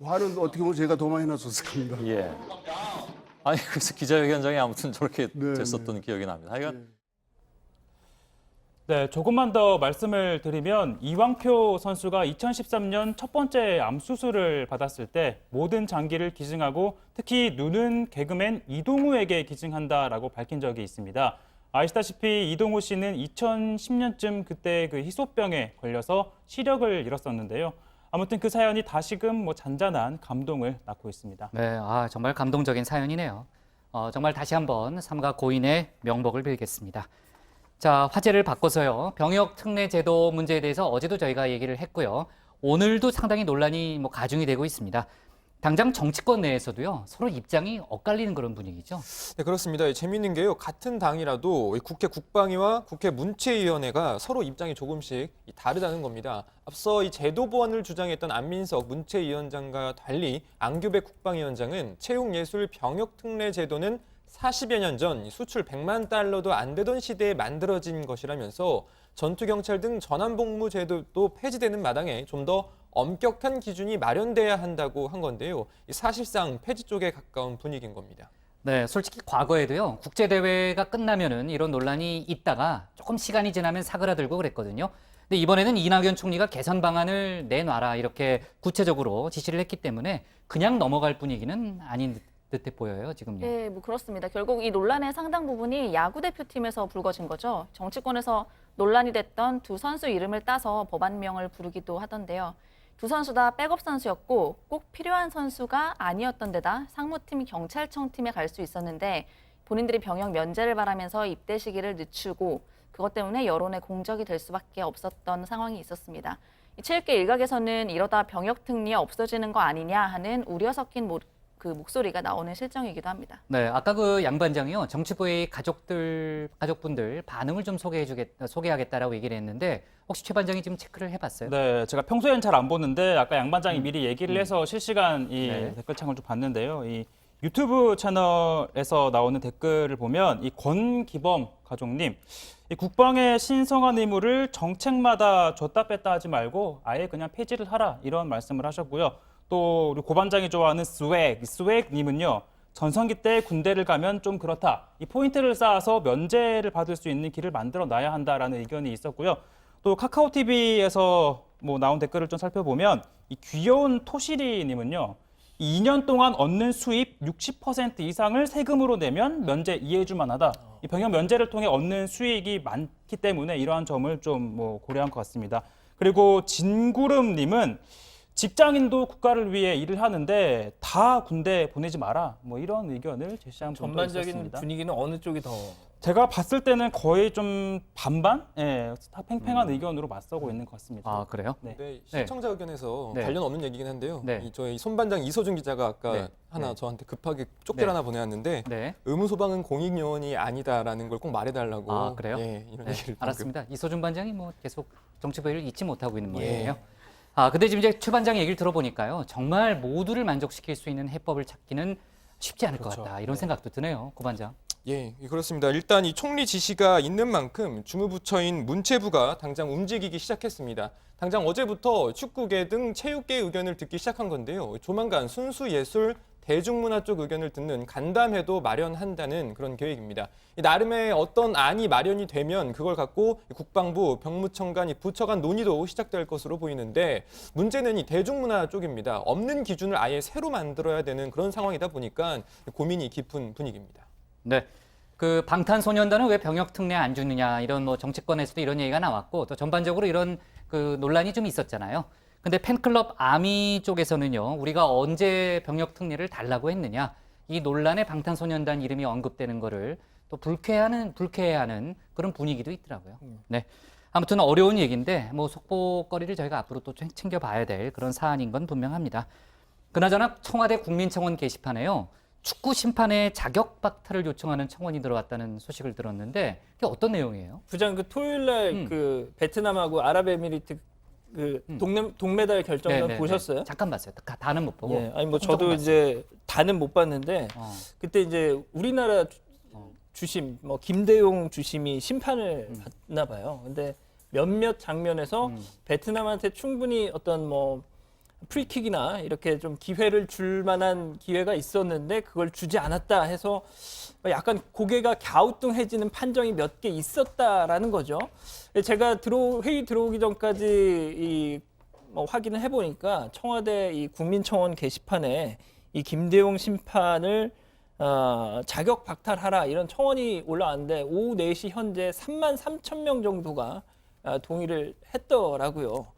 화는 어떻게 보면 제가 더 많이 났었을 겁니다. 예. 아니 그래서 기자회견장에 아무튼 저렇게 됐었던 기억이 납니다. 하여간. 네, 조금만 더 말씀을 드리면 이왕표 선수가 2013년 첫 번째 암 수술을 받았을 때 모든 장기를 기증하고 특히 눈은 개그맨 이동우에게 기증한다라고 밝힌 적이 있습니다. 아시다시피 이동우 씨는 2010년쯤 그때 그 희소병에 걸려서 시력을 잃었었는데요. 아무튼 그 사연이 다시금 뭐 잔잔한 감동을 낳고 있습니다. 네, 정말 감동적인 사연이네요. 정말 다시 한번 삼가 고인의 명복을 빌겠습니다. 자, 화제를 바꿔서요. 병역 특례 제도 문제에 대해서 어제도 저희가 얘기를 했고요. 오늘도 상당히 논란이 가중이 되고 있습니다. 당장 정치권 내에서도요. 서로 입장이 엇갈리는 그런 분위기죠. 네, 그렇습니다. 재미있는 게요. 같은 당이라도 국회 국방위와 국회 문체위원회가 서로 입장이 조금씩 다르다는 겁니다. 앞서 이 제도 보완을 주장했던 안민석 문체위원장과 달리 안규백 국방위원장은 체육예술 병역 특례 제도는 40여 년 전 수출 100만 달러도 안 되던 시대에 만들어진 것이라면서 전투경찰 등 전환복무 제도도 폐지되는 마당에 좀 더 엄격한 기준이 마련돼야 한다고 한 건데요. 사실상 폐지 쪽에 가까운 분위기인 겁니다. 네, 솔직히 과거에도요. 국제대회가 끝나면은 이런 논란이 있다가 조금 시간이 지나면 사그라들고 그랬거든요. 근데 이번에는 이낙연 총리가 개선 방안을 내놔라 이렇게 구체적으로 지시를 했기 때문에 그냥 넘어갈 분위기는 아닌 듯해 보여요, 지금요. 네, 뭐 그렇습니다. 결국 이 논란의 상당 부분이 야구 대표팀에서 불거진 거죠. 정치권에서 논란이 됐던 두 선수 이름을 따서 법안명을 부르기도 하던데요. 두 선수 다 백업 선수였고 꼭 필요한 선수가 아니었던 데다 상무팀 경찰청 팀에 갈 수 있었는데 본인들이 병역 면제를 바라면서 입대 시기를 늦추고 그것 때문에 여론의 공적이 될 수밖에 없었던 상황이 있었습니다. 체육계 일각에서는 이러다 병역 특례 없어지는 거 아니냐 하는 우려 섞인 그 목소리가 나오는 실정이기도 합니다. 네, 아까 그 양 반장이요. 정치부의 가족분들 반응을 좀 소개하겠다라고 얘기를 했는데 혹시 최 반장이 지금 체크를 해봤어요? 네, 제가 평소엔 잘 안 보는데 아까 양 반장이 미리 얘기를 해서 실시간 이 네. 댓글창을 좀 봤는데요. 이 유튜브 채널에서 나오는 댓글을 보면 이 권기범 가족님, 이 국방의 신성한 의무를 정책마다 줬다 뺐다 하지 말고 아예 그냥 폐지를 하라 이런 말씀을 하셨고요. 또 우리 고 반장이 좋아하는 스웩님은요. 전성기 때 군대를 가면 좀 그렇다. 이 포인트를 쌓아서 면제를 받을 수 있는 길을 만들어 놔야 한다라는 의견이 있었고요. 또 카카오TV에서 뭐 나온 댓글을 좀 살펴보면 이 귀여운 토시리님은요. 2년 동안 얻는 수입 60% 이상을 세금으로 내면 면제 이해해줄 만하다. 이 병역 면제를 통해 얻는 수익이 많기 때문에 이러한 점을 좀 뭐 고려한 것 같습니다. 그리고 진구름님은 직장인도 국가를 위해 일을 하는데 다 군대 보내지 마라. 뭐 이런 의견을 제시한 분도 전반적인 있었습니다. 분위기는 어느 쪽이 더? 제가 봤을 때는 거의 좀 반반? 예, 다 팽팽한 의견으로 맞서고 있는 것 같습니다. 아, 그래요? 네, 시청자 의견에서 네. 관련 없는 얘기긴 한데요. 네. 저희 손반장 이소준 기자가 아까 네. 하나 네. 저한테 급하게 쪽지를 네. 하나 보내왔는데 네. 의무 소방은 공익요원이 아니다라는 걸 꼭 말해달라고. 아, 그래요? 예, 이런 네, 얘기를 방금. 알았습니다. 이소준 반장이 뭐 계속 정치부를 잊지 못하고 있는 모양이에요. 예. 아, 근데 지금 이제 최 반장 얘기를 들어보니까요. 정말 모두를 만족시킬 수 있는 해법을 찾기는 쉽지 않을 것 같다. 이런 생각도 드네요. 고 반장. 예, 그렇습니다. 일단 이 총리 지시가 있는 만큼 주무부처인 문체부가 당장 움직이기 시작했습니다. 당장 어제부터 축구계 등 체육계 의견을 듣기 시작한 건데요. 조만간 순수예술, 대중문화 쪽 의견을 듣는 간담회도 마련한다는 그런 계획입니다. 나름의 어떤 안이 마련이 되면 그걸 갖고 국방부, 병무청 간 부처 간 논의도 시작될 것으로 보이는데 문제는 이 대중문화 쪽입니다. 없는 기준을 아예 새로 만들어야 되는 그런 상황이다 보니까 고민이 깊은 분위기입니다. 네. 그 방탄소년단은 왜 병역 특례 안 주느냐 이런 뭐 정치권에서도 이런 얘기가 나왔고 또 전반적으로 이런 그 논란이 좀 있었잖아요. 근데 팬클럽 아미 쪽에서는요. 우리가 언제 병역 특례를 달라고 했느냐. 이 논란에 방탄소년단 이름이 언급되는 거를 또 불쾌해하는 그런 분위기도 있더라고요. 네. 아무튼 어려운 얘기인데 뭐 속보거리를 저희가 앞으로 또 챙겨봐야 될 그런 사안인 건 분명합니다. 그나저나 청와대 국민청원 게시판에요. 축구 심판의 자격 박탈을 요청하는 청원이 들어왔다는 소식을 들었는데 그게 어떤 내용이에요? 부장 그 토요일 날 그 베트남하고 아랍에미리트 그 동메달 결정전 보셨어요? 잠깐 봤어요. 다는 못 보고. 예, 아니 뭐 저도 이제 다는 못 봤는데 그때 이제 우리나라 주심 뭐 김대용 주심이 심판을 받나 봐요. 근데 몇몇 장면에서 베트남한테 충분히 어떤 뭐 프리킥이나 이렇게 좀 기회를 줄 만한 기회가 있었는데 그걸 주지 않았다 해서 약간 고개가 갸우뚱해지는 판정이 몇 개 있었다라는 거죠. 제가 회의 들어오기 전까지 확인을 해보니까 청와대 이 국민청원 게시판에 이 김대용 심판을 자격 박탈하라 이런 청원이 올라왔는데 오후 4시 현재 33,000명 정도가 동의를 했더라고요.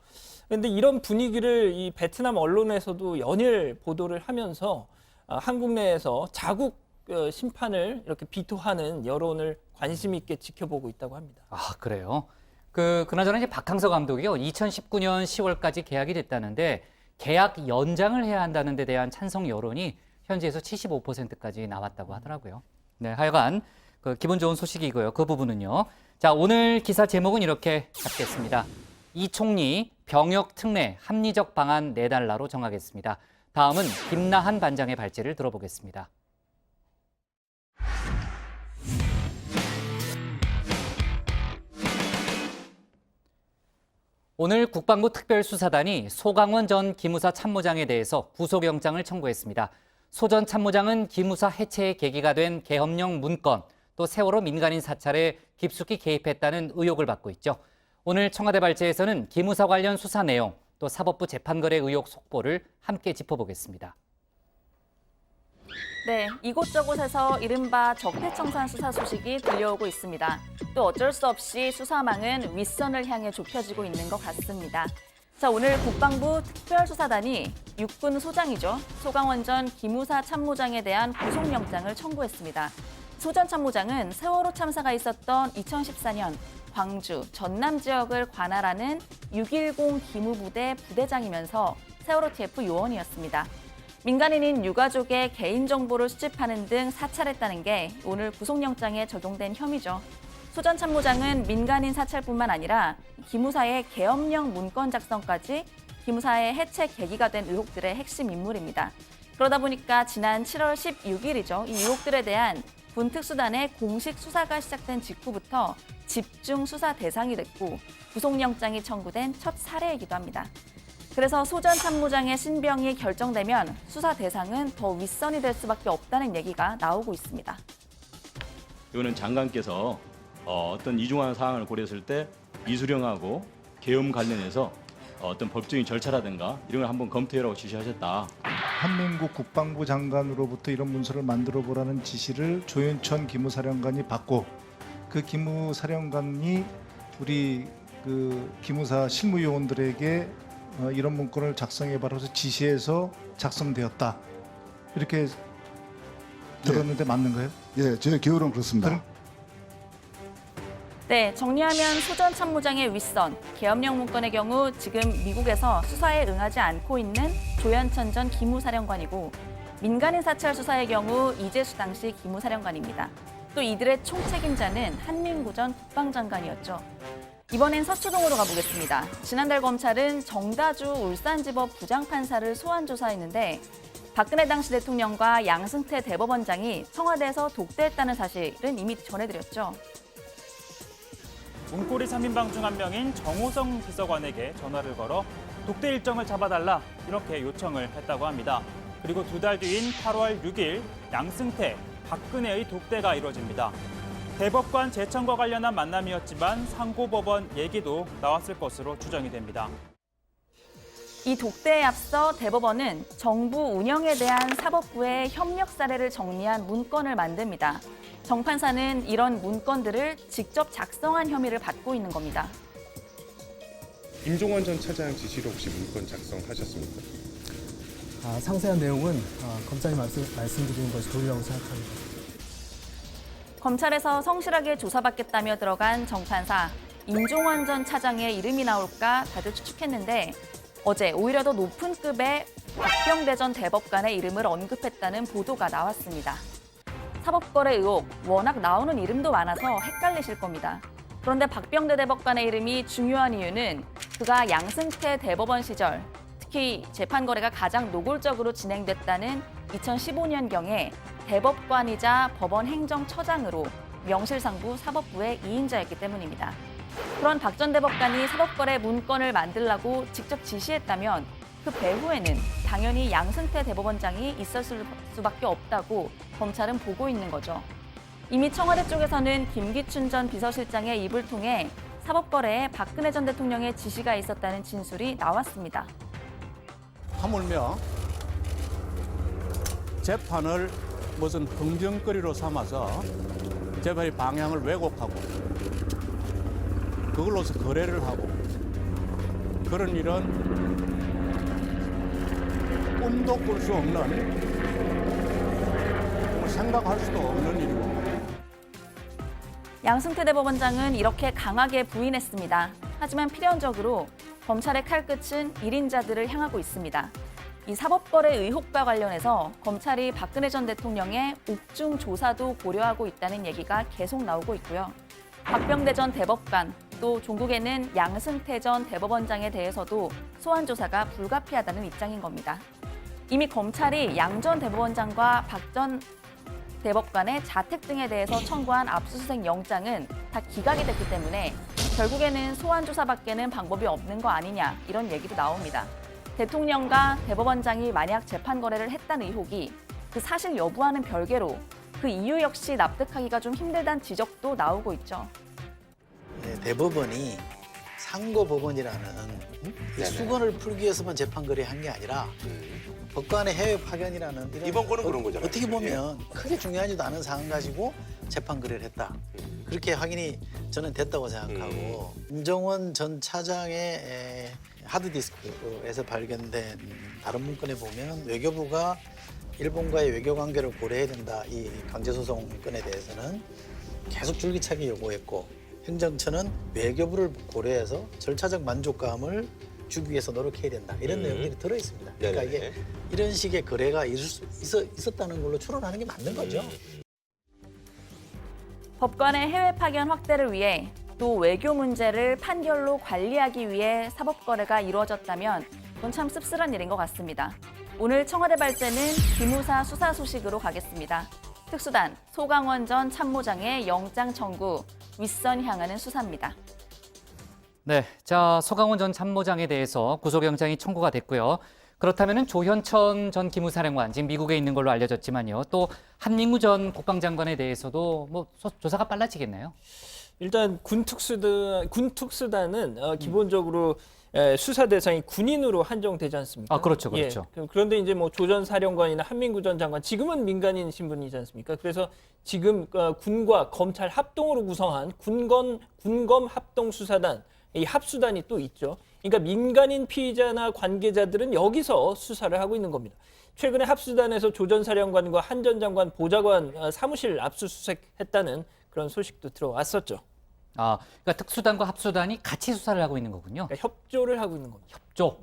그런데 이런 분위기를 이 베트남 언론에서도 연일 보도를 하면서 한국 내에서 자국 심판을 이렇게 비토하는 여론을 관심 있게 지켜보고 있다고 합니다. 아, 그래요? 그나저나 이제 박항서 감독이요. 2019년 10월까지 계약이 됐다는데 계약 연장을 해야 한다는 데 대한 찬성 여론이 현지에서 75%까지 나왔다고 하더라고요. 네, 하여간 기분 좋은 소식이고요. 그 부분은요. 자, 오늘 기사 제목은 이렇게 잡겠습니다. 이 총리 병역 특례 합리적 방안 내달라로 정하겠습니다. 다음은 김나한 반장의 발제를 들어보겠습니다. 오늘 국방부 특별수사단이 소강원 전 기무사 참모장에 대해서 구속영장을 청구했습니다. 소 전 참모장은 기무사 해체의 계기가 된 계엄령 문건, 또 세월호 민간인 사찰에 깊숙이 개입했다는 의혹을 받고 있죠. 오늘 청와대 발제에서는 기무사 관련 수사 내용, 또 사법부 재판거래 의혹 속보를 함께 짚어보겠습니다. 네, 이곳저곳에서 이른바 적폐청산 수사 소식이 들려오고 있습니다. 또 어쩔 수 없이 수사망은 윗선을 향해 좁혀지고 있는 것 같습니다. 자, 오늘 국방부 특별수사단이 육군 소장이죠. 소강원 전 기무사 참모장에 대한 구속영장을 청구했습니다. 소 전 참모장은 세월호 참사가 있었던 2014년 광주, 전남 지역을 관할하는 610 기무부대 부대장이면서 세월호 TF 요원이었습니다. 민간인인 유가족의 개인정보를 수집하는 등 사찰했다는 게 오늘 구속영장에 적용된 혐의죠. 소 전 참모장은 민간인 사찰뿐만 아니라 기무사의 계엄령 문건 작성까지 기무사의 해체 계기가 된 의혹들의 핵심 인물입니다. 그러다 보니까 지난 7월 16일이죠. 이 의혹들에 대한 군특수단의 공식 수사가 시작된 직후부터 집중 수사 대상이 됐고 구속영장이 청구된 첫 사례이기도 합니다. 그래서 소 전 참모장의 신병이 결정되면 수사 대상은 더 윗선이 될 수밖에 없다는 얘기가 나오고 있습니다. 이거는 장관께서 어떤 이중한 사항을 고려했을 때 이수령하고 계엄 관련해서 어떤 법적인 절차라든가 이런 걸 한번 검토해라고 지시하셨다. 한민국 국방부 장관으로부터 이런 문서를 만들어 보라는 지시를 조윤천 기무사령관이 받고 그 기무사령관이 우리 그 기무사 실무요원들에게 이런 문건을 작성해 봐라서 지시해서 작성되었다. 이렇게 들었는데 맞는가요? 예, 제 기억으로는 그렇습니다. 네, 정리하면 소 전 참모장의 윗선, 계엄령 문건의 경우 지금 미국에서 수사에 응하지 않고 있는 조현천 전 기무사령관이고 민간인 사찰 수사의 경우 이재수 당시 기무사령관입니다. 또 이들의 총책임자는 한민구 전 국방장관이었죠. 이번엔 서초동으로 가보겠습니다. 지난달 검찰은 정다주 울산지법 부장판사를 소환 조사했는데 박근혜 당시 대통령과 양승태 대법원장이 청와대에서 독대했다는 사실은 이미 전해드렸죠. 문고리 3인방 중 한 명인 정호성 비서관에게 전화를 걸어 독대 일정을 잡아달라 이렇게 요청을 했다고 합니다. 그리고 2달 뒤인 8월 6일 양승태, 박근혜의 독대가 이뤄집니다. 대법관 재청과 관련한 만남이었지만 상고법원 얘기도 나왔을 것으로 추정이 됩니다. 이 독대에 앞서 대법원은 정부 운영에 대한 사법부의 협력 사례를 정리한 문건을 만듭니다. 정 판사는 이런 문건들을 직접 작성한 혐의를 받고 있는 겁니다. 임종원 전 차장 지시로 혹시 문건 작성하셨습니까? 상세한 내용은 검사님 말씀드리는 것이 도리라고 생각합니다. 검찰에서 성실하게 조사받겠다며 들어간 정 판사, 임종원 전 차장의 이름이 나올까 다들 추측했는데 어제 오히려 더 높은 급의 박병대 전 대법관의 이름을 언급했다는 보도가 나왔습니다. 사법거래 의혹, 워낙 나오는 이름도 많아서 헷갈리실 겁니다. 그런데 박병대 대법관의 이름이 중요한 이유는 그가 양승태 대법원 시절, 특히 재판 거래가 가장 노골적으로 진행됐다는 2015년경에 대법관이자 법원 행정처장으로 명실상부 사법부의 2인자였기 때문입니다. 그런 박 전 대법관이 사법거래 문건을 만들라고 직접 지시했다면 그 배후에는 당연히 양승태 대법원장이 있었을 수밖에 없다고 검찰은 보고 있는 거죠. 이미 청와대 쪽에서는 김기춘 전 비서실장의 입을 통해 사법거래에 박근혜 전 대통령의 지시가 있었다는 진술이 나왔습니다. 하물며 재판을 무슨 흥정거리로 삼아서 재판의 방향을 왜곡하고 그걸로서 거래를 하고 그런 일은 꿈도 꿀 수 없는 생각할 수도 없는 일이고. 양승태 대법원장은 이렇게 강하게 부인했습니다. 하지만 필연적으로 검찰의 칼끝은 1인자들을 향하고 있습니다. 이 사법거래 의혹과 관련해서 검찰이 박근혜 전 대통령의 옥중 조사도 고려하고 있다는 얘기가 계속 나오고 있고요. 박병대 전 대법관, 또 종국에는 양승태 전 대법원장에 대해서도 소환 조사가 불가피하다는 입장인 겁니다. 이미 검찰이 양 전 대법원장과 박 전 대법관의 자택 등에 대해서 청구한 압수수색 영장은 다 기각이 됐기 때문에 결국에는 소환 조사밖에는 방법이 없는 거 아니냐 이런 얘기도 나옵니다. 대통령과 대법원장이 만약 재판 거래를 했다는 의혹이 그 사실 여부와는 별개로 그 이유 역시 납득하기가 좀 힘들다는 지적도 나오고 있죠. 네, 대법원이 상고법원이라는 이 수건을 풀기 위해서만 재판 거래한 게 아니라 법관의 해외 파견이라는 이번 건은 그런 거잖아요. 어떻게 보면 크게 중요하지도 않은 사안 가지고 재판 거래를 했다. 그렇게 확인이 저는 됐다고 생각하고 임종원 전 차장의 하드디스크에서 발견된 다른 문건에 보면 외교부가 일본과의 외교 관계를 고려해야 된다. 이 강제소송 문건에 대해서는 계속 줄기차게 요구했고 행정처는 외교부를 고려해서 절차적 만족감을 주기 위해서 노력해야 된다. 이런 내용들이 들어 있습니다. 그러니까 이게 이런 식의 거래가 있었다는 걸로 추론하는 게 맞는 거죠. 법관의 해외 파견 확대를 위해 또 외교 문제를 판결로 관리하기 위해 사법 거래가 이루어졌다면 그건 참 씁쓸한 일인 것 같습니다. 오늘 청와대 발제는 기무사 수사 소식으로 가겠습니다. 특수단 소강원 전 참모장의 영장 청구, 윗선 향하는 수사입니다. 네, 자 소강원 전 참모장에 대해서 구속영장이 청구가 됐고요. 그렇다면 조현천 전 기무사령관 지금 미국에 있는 걸로 알려졌지만요. 또 한민구 전 국방장관에 대해서도 뭐 조사가 빨라지겠나요? 일단 군 특수단은 기본적으로 수사 대상이 군인으로 한정되지 않습니까? 아, 그렇죠, 그렇죠. 그런데 이제 뭐 조 전 사령관이나 한민구 전 장관 지금은 민간인 신분이지 않습니까? 그래서 지금 군과 검찰 합동으로 구성한 군검 합동 수사단, 이 합수단이 또 있죠. 그러니까 민간인 피의자나 관계자들은 여기서 수사를 하고 있는 겁니다. 최근에 합수단에서 조 전 사령관과 한 전 장관 보좌관 사무실 압수수색했다는 그런 소식도 들어왔었죠. 아, 그러니까 특수단과 합수단이 같이 수사를 하고 있는 거군요. 그러니까 협조를 하고 있는 겁니다. 협조.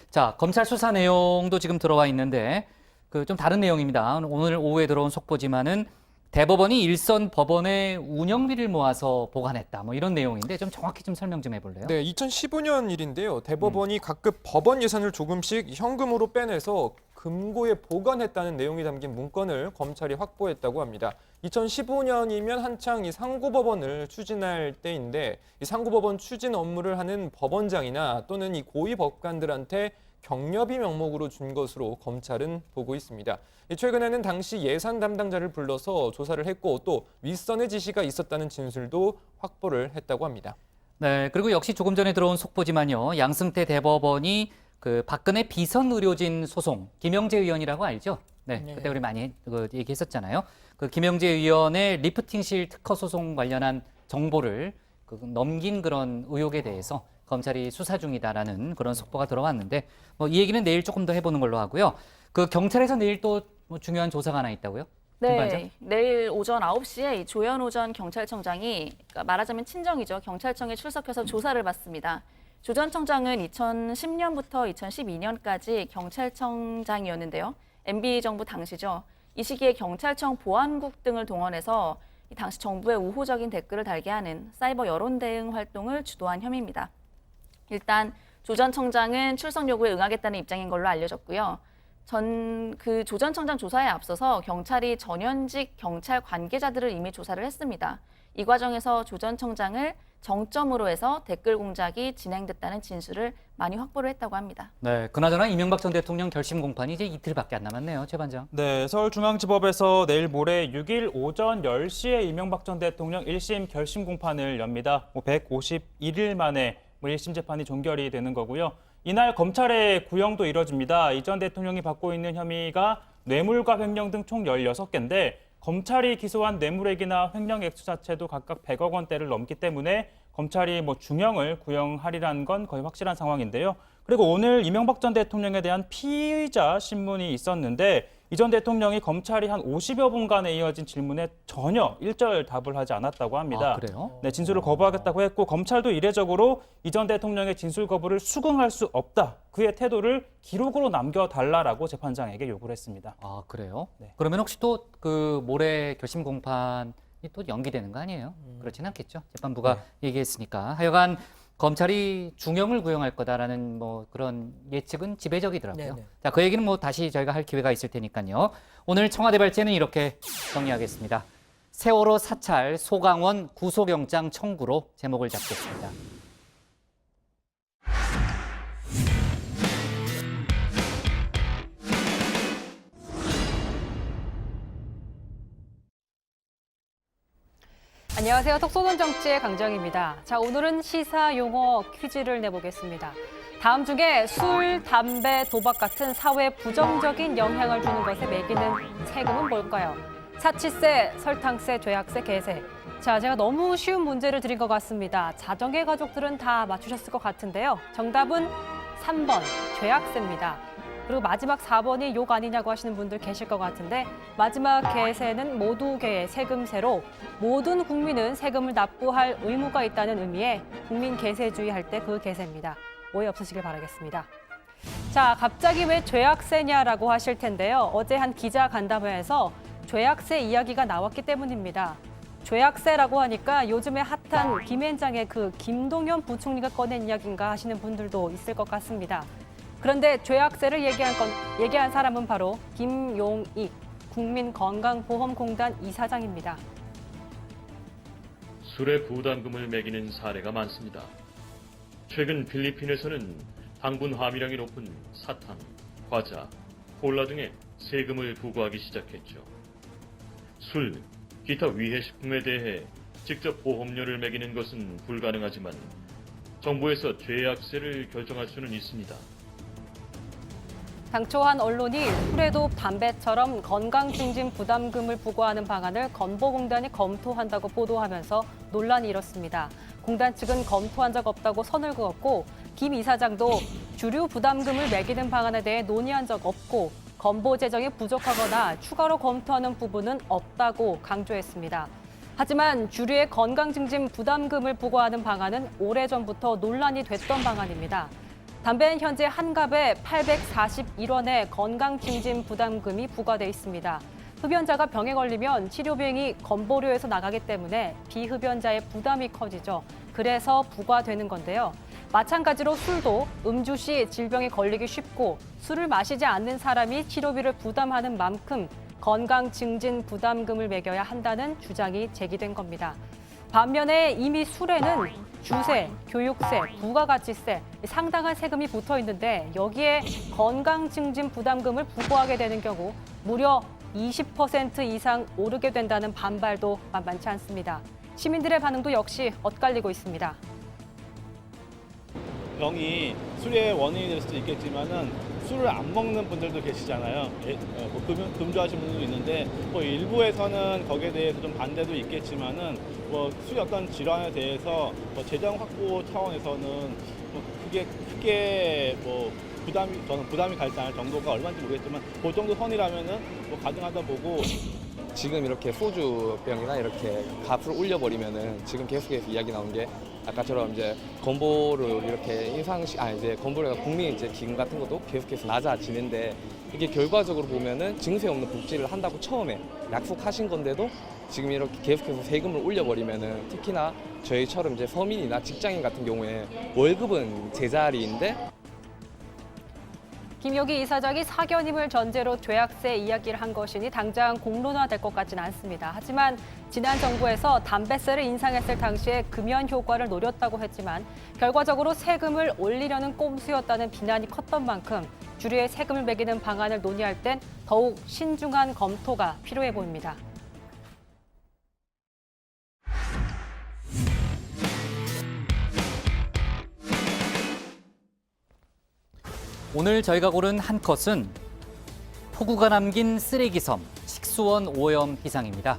자, 검찰 수사 내용도 지금 들어와 있는데 그 좀 다른 내용입니다. 오늘 오후에 들어온 속보지만은 대법원이 일선 법원의 운영비를 모아서 보관했다. 뭐 이런 내용인데 좀 정확히 좀 설명 좀 해볼래요? 네, 2015년 일인데요. 대법원이 각급 법원 예산을 조금씩 현금으로 빼내서 금고에 보관했다는 내용이 담긴 문건을 검찰이 확보했다고 합니다. 2015년이면 한창 이 상고법원을 추진할 때인데 이 상고법원 추진 업무를 하는 법원장이나 또는 이 고위 법관들한테 경력이 명목으로 준 것으로 검찰은 보고 있습니다. 최근에는 당시 예산 담당자를 불러서 조사를 했고 또 윗선의 지시가 있었다는 진술도 확보를 했다고 합니다. 네, 그리고 역시 조금 전에 들어온 속보지만요. 양승태 대법원이 그 박근혜 비선 의료진 소송 김영재 의원이라고 알죠? 네, 그때 우리 많이 얘기했었잖아요. 그 김영재 의원의 리프팅실 특허 소송 관련한 정보를 넘긴 그런 의혹에 대해서 검찰이 수사 중이다라는 그런 속보가 들어왔는데 뭐 이 얘기는 내일 조금 더 해보는 걸로 하고요. 그 경찰에서 내일 또 뭐 중요한 조사가 하나 있다고요? 네, 내일 오전 9시에 조현오 전 경찰청장이 그러니까 말하자면 친정이죠. 경찰청에 출석해서 조사를 받습니다. 조 전 청장은 2010년부터 2012년까지 경찰청장이었는데요. MB 정부 당시죠. 이 시기에 경찰청 보안국 등을 동원해서 당시 정부의 우호적인 댓글을 달게 하는 사이버 여론 대응 활동을 주도한 혐의입니다. 일단 조 전 청장은 출석 요구에 응하겠다는 입장인 걸로 알려졌고요. 조 전 청장 조사에 앞서서 경찰이 전현직 경찰 관계자들을 이미 조사를 했습니다. 이 과정에서 조 전 청장을 정점으로 해서 댓글 공작이 진행됐다는 진술을 많이 확보를 했다고 합니다. 네, 그나저나 이명박 전 대통령 결심 공판이 이제 이틀밖에 안 남았네요, 최 반장. 네, 서울중앙지법에서 내일 모레 6일 오전 10시에 이명박 전 대통령 1심 결심 공판을 엽니다. 151일 만에 1심 재판이 종결이 되는 거고요. 이날 검찰의 구형도 이뤄집니다. 이 전 대통령이 받고 있는 혐의가 뇌물과 횡령 등 총 16개인데 검찰이 기소한 뇌물액이나 횡령 액수 자체도 각각 100억 원대를 넘기 때문에 검찰이 중형을 구형하리라는 건 거의 확실한 상황인데요. 그리고 오늘 이명박 전 대통령에 대한 피의자 신문이 있었는데 이 전 대통령이 검찰이 한 50여 분간에 이어진 질문에 전혀 일절 답을 하지 않았다고 합니다. 아, 그래요? 네, 진술을 거부하겠다고 했고 검찰도 이례적으로 이 전 대통령의 진술 거부를 수긍할 수 없다. 그의 태도를 기록으로 남겨달라라고 재판장에게 요구를 했습니다. 아, 그래요? 네. 그러면 혹시 또 그 모레 결심 공판이 또 연기되는 거 아니에요? 그렇진 않겠죠. 재판부가 얘기했으니까. 하여간 검찰이 중형을 구형할 거다라는 뭐 그런 예측은 지배적이더라고요. 자, 그 얘기는 뭐 다시 저희가 할 기회가 있을 테니까요. 오늘 청와대 발제는 이렇게 정리하겠습니다. 세월호 사찰 소강원 구속영장 청구로 제목을 잡겠습니다. 안녕하세요. 톡 쏘는 정치의 강정입니다. 자, 오늘은 시사 용어 퀴즈를 내보겠습니다. 다음 중에 술, 담배, 도박 같은 사회 부정적인 영향을 주는 것에 매기는 세금은 뭘까요? 사치세, 설탕세, 죄악세, 개세. 자, 제가 너무 쉬운 문제를 드린 것 같습니다. 자정의 가족들은 다 맞추셨을 것 같은데요. 정답은 3번, 죄악세입니다. 그리고 마지막 4번이 욕 아니냐고 하시는 분들 계실 것 같은데 마지막 개세는 모두 개의 세금세로 모든 국민은 세금을 납부할 의무가 있다는 의미의 국민 개세주의 할 때 그 개세입니다. 오해 없으시길 바라겠습니다. 자, 갑자기 왜 죄악세냐라고 하실 텐데요. 어제 한 기자 간담회에서 죄악세 이야기가 나왔기 때문입니다. 죄악세라고 하니까 요즘에 핫한 김앤장의 그 김동연 부총리가 꺼낸 이야기인가 하시는 분들도 있을 것 같습니다. 그런데 죄악세를 얘기한 사람은 바로 김용익 국민건강보험공단 이사장입니다. 술의 부담금을 매기는 사례가 많습니다. 최근 필리핀에서는 당분 함유량이 높은 사탕, 과자, 콜라 등에 세금을 부과하기 시작했죠. 술, 기타 위해식품에 대해 직접 보험료를 매기는 것은 불가능하지만 정부에서 죄악세를 결정할 수는 있습니다. 당초 한 언론이 술에도 담배처럼 건강증진 부담금을 부과하는 방안을 건보공단이 검토한다고 보도하면서 논란이 일었습니다. 공단 측은 검토한 적 없다고 선을 그었고 김 이사장도 주류 부담금을 매기는 방안에 대해 논의한 적 없고 건보 재정이 부족하거나 추가로 검토하는 부분은 없다고 강조했습니다. 하지만 주류의 건강증진 부담금을 부과하는 방안은 오래전부터 논란이 됐던 방안입니다. 담배는 현재 한 갑에 841원의 건강증진 부담금이 부과돼 있습니다. 흡연자가 병에 걸리면 치료 비용이 건보료에서 나가기 때문에 비흡연자의 부담이 커지죠. 그래서 부과되는 건데요. 마찬가지로 술도 음주 시 질병에 걸리기 쉽고 술을 마시지 않는 사람이 치료비를 부담하는 만큼 건강증진 부담금을 매겨야 한다는 주장이 제기된 겁니다. 반면에 이미 술에는 주세, 교육세, 부가가치세, 상당한 세금이 붙어 있는데 여기에 건강증진 부담금을 부과하게 되는 경우 무려 20% 이상 오르게 된다는 반발도 만만치 않습니다. 시민들의 반응도 역시 엇갈리고 있습니다. 병이 술의 원인이 될 수도 있겠지만은 술을 안 먹는 분들도 계시잖아요. 금주하시는 분들도 있는데 일부에서는 거기에 대해서 좀 반대도 있겠지만은 술이 어떤 질환에 대해서 재정 확보 차원에서는 그게 크게 부담이 가지 않을 정도가 얼마인지 모르겠지만 그 정도 선이라면은 가능하다 보고. 지금 이렇게 소주병이나 이렇게 값을 올려버리면은 지금 계속해서 이야기 나온 게 아까처럼 이제 건보를 이렇게 이제 건보료가 국민 이제 기금 같은 것도 계속해서 낮아지는데 이게 결과적으로 보면은 증세 없는 복지를 한다고 처음에 약속하신 건데도 지금 이렇게 계속해서 세금을 올려버리면은 특히나 저희처럼 이제 서민이나 직장인 같은 경우에 월급은 제자리인데. 김용익 이사장이 사견임을 전제로 죄악세 이야기를 한 것이니 당장 공론화될 것 같지는 않습니다. 하지만 지난 정부에서 담배세를 인상했을 당시에 금연 효과를 노렸다고 했지만 결과적으로 세금을 올리려는 꼼수였다는 비난이 컸던 만큼 주류의 세금을 매기는 방안을 논의할 땐 더욱 신중한 검토가 필요해 보입니다. 오늘 저희가 고른 한 컷은 폭우가 남긴 쓰레기섬, 식수원 오염 비상입니다.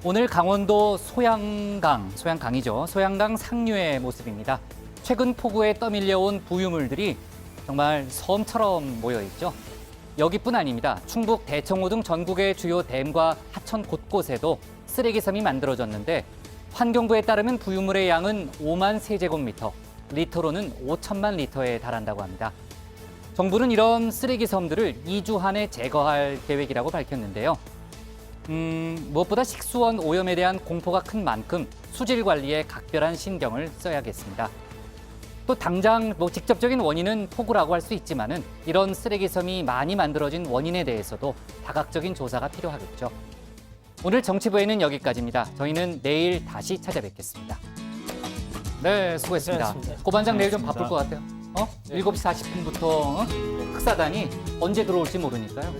오늘 강원도 소양강이죠. 소양강 상류의 모습입니다. 최근 폭우에 떠밀려온 부유물들이 정말 섬처럼 모여있죠. 여기뿐 아닙니다. 충북 대청호 등 전국의 주요 댐과 하천 곳곳에도 쓰레기섬이 만들어졌는데 환경부에 따르면 부유물의 양은 5만 세제곱미터, 리터로는 5천만 리터에 달한다고 합니다. 정부는 이런 쓰레기 섬들을 2주 안에 제거할 계획이라고 밝혔는데요. 무엇보다 식수원 오염에 대한 공포가 큰 만큼 수질 관리에 각별한 신경을 써야겠습니다. 또 당장 직접적인 원인은 폭우라고 할 수 있지만은 이런 쓰레기 섬이 많이 만들어진 원인에 대해서도 다각적인 조사가 필요하겠죠. 오늘 정치부에는 여기까지입니다. 저희는 내일 다시 찾아뵙겠습니다. 네, 수고했습니다. 고반장 내일 좀 바쁠 것 같아요. 7시 40분부터 흑사단이 언제 들어올지 모르니까요.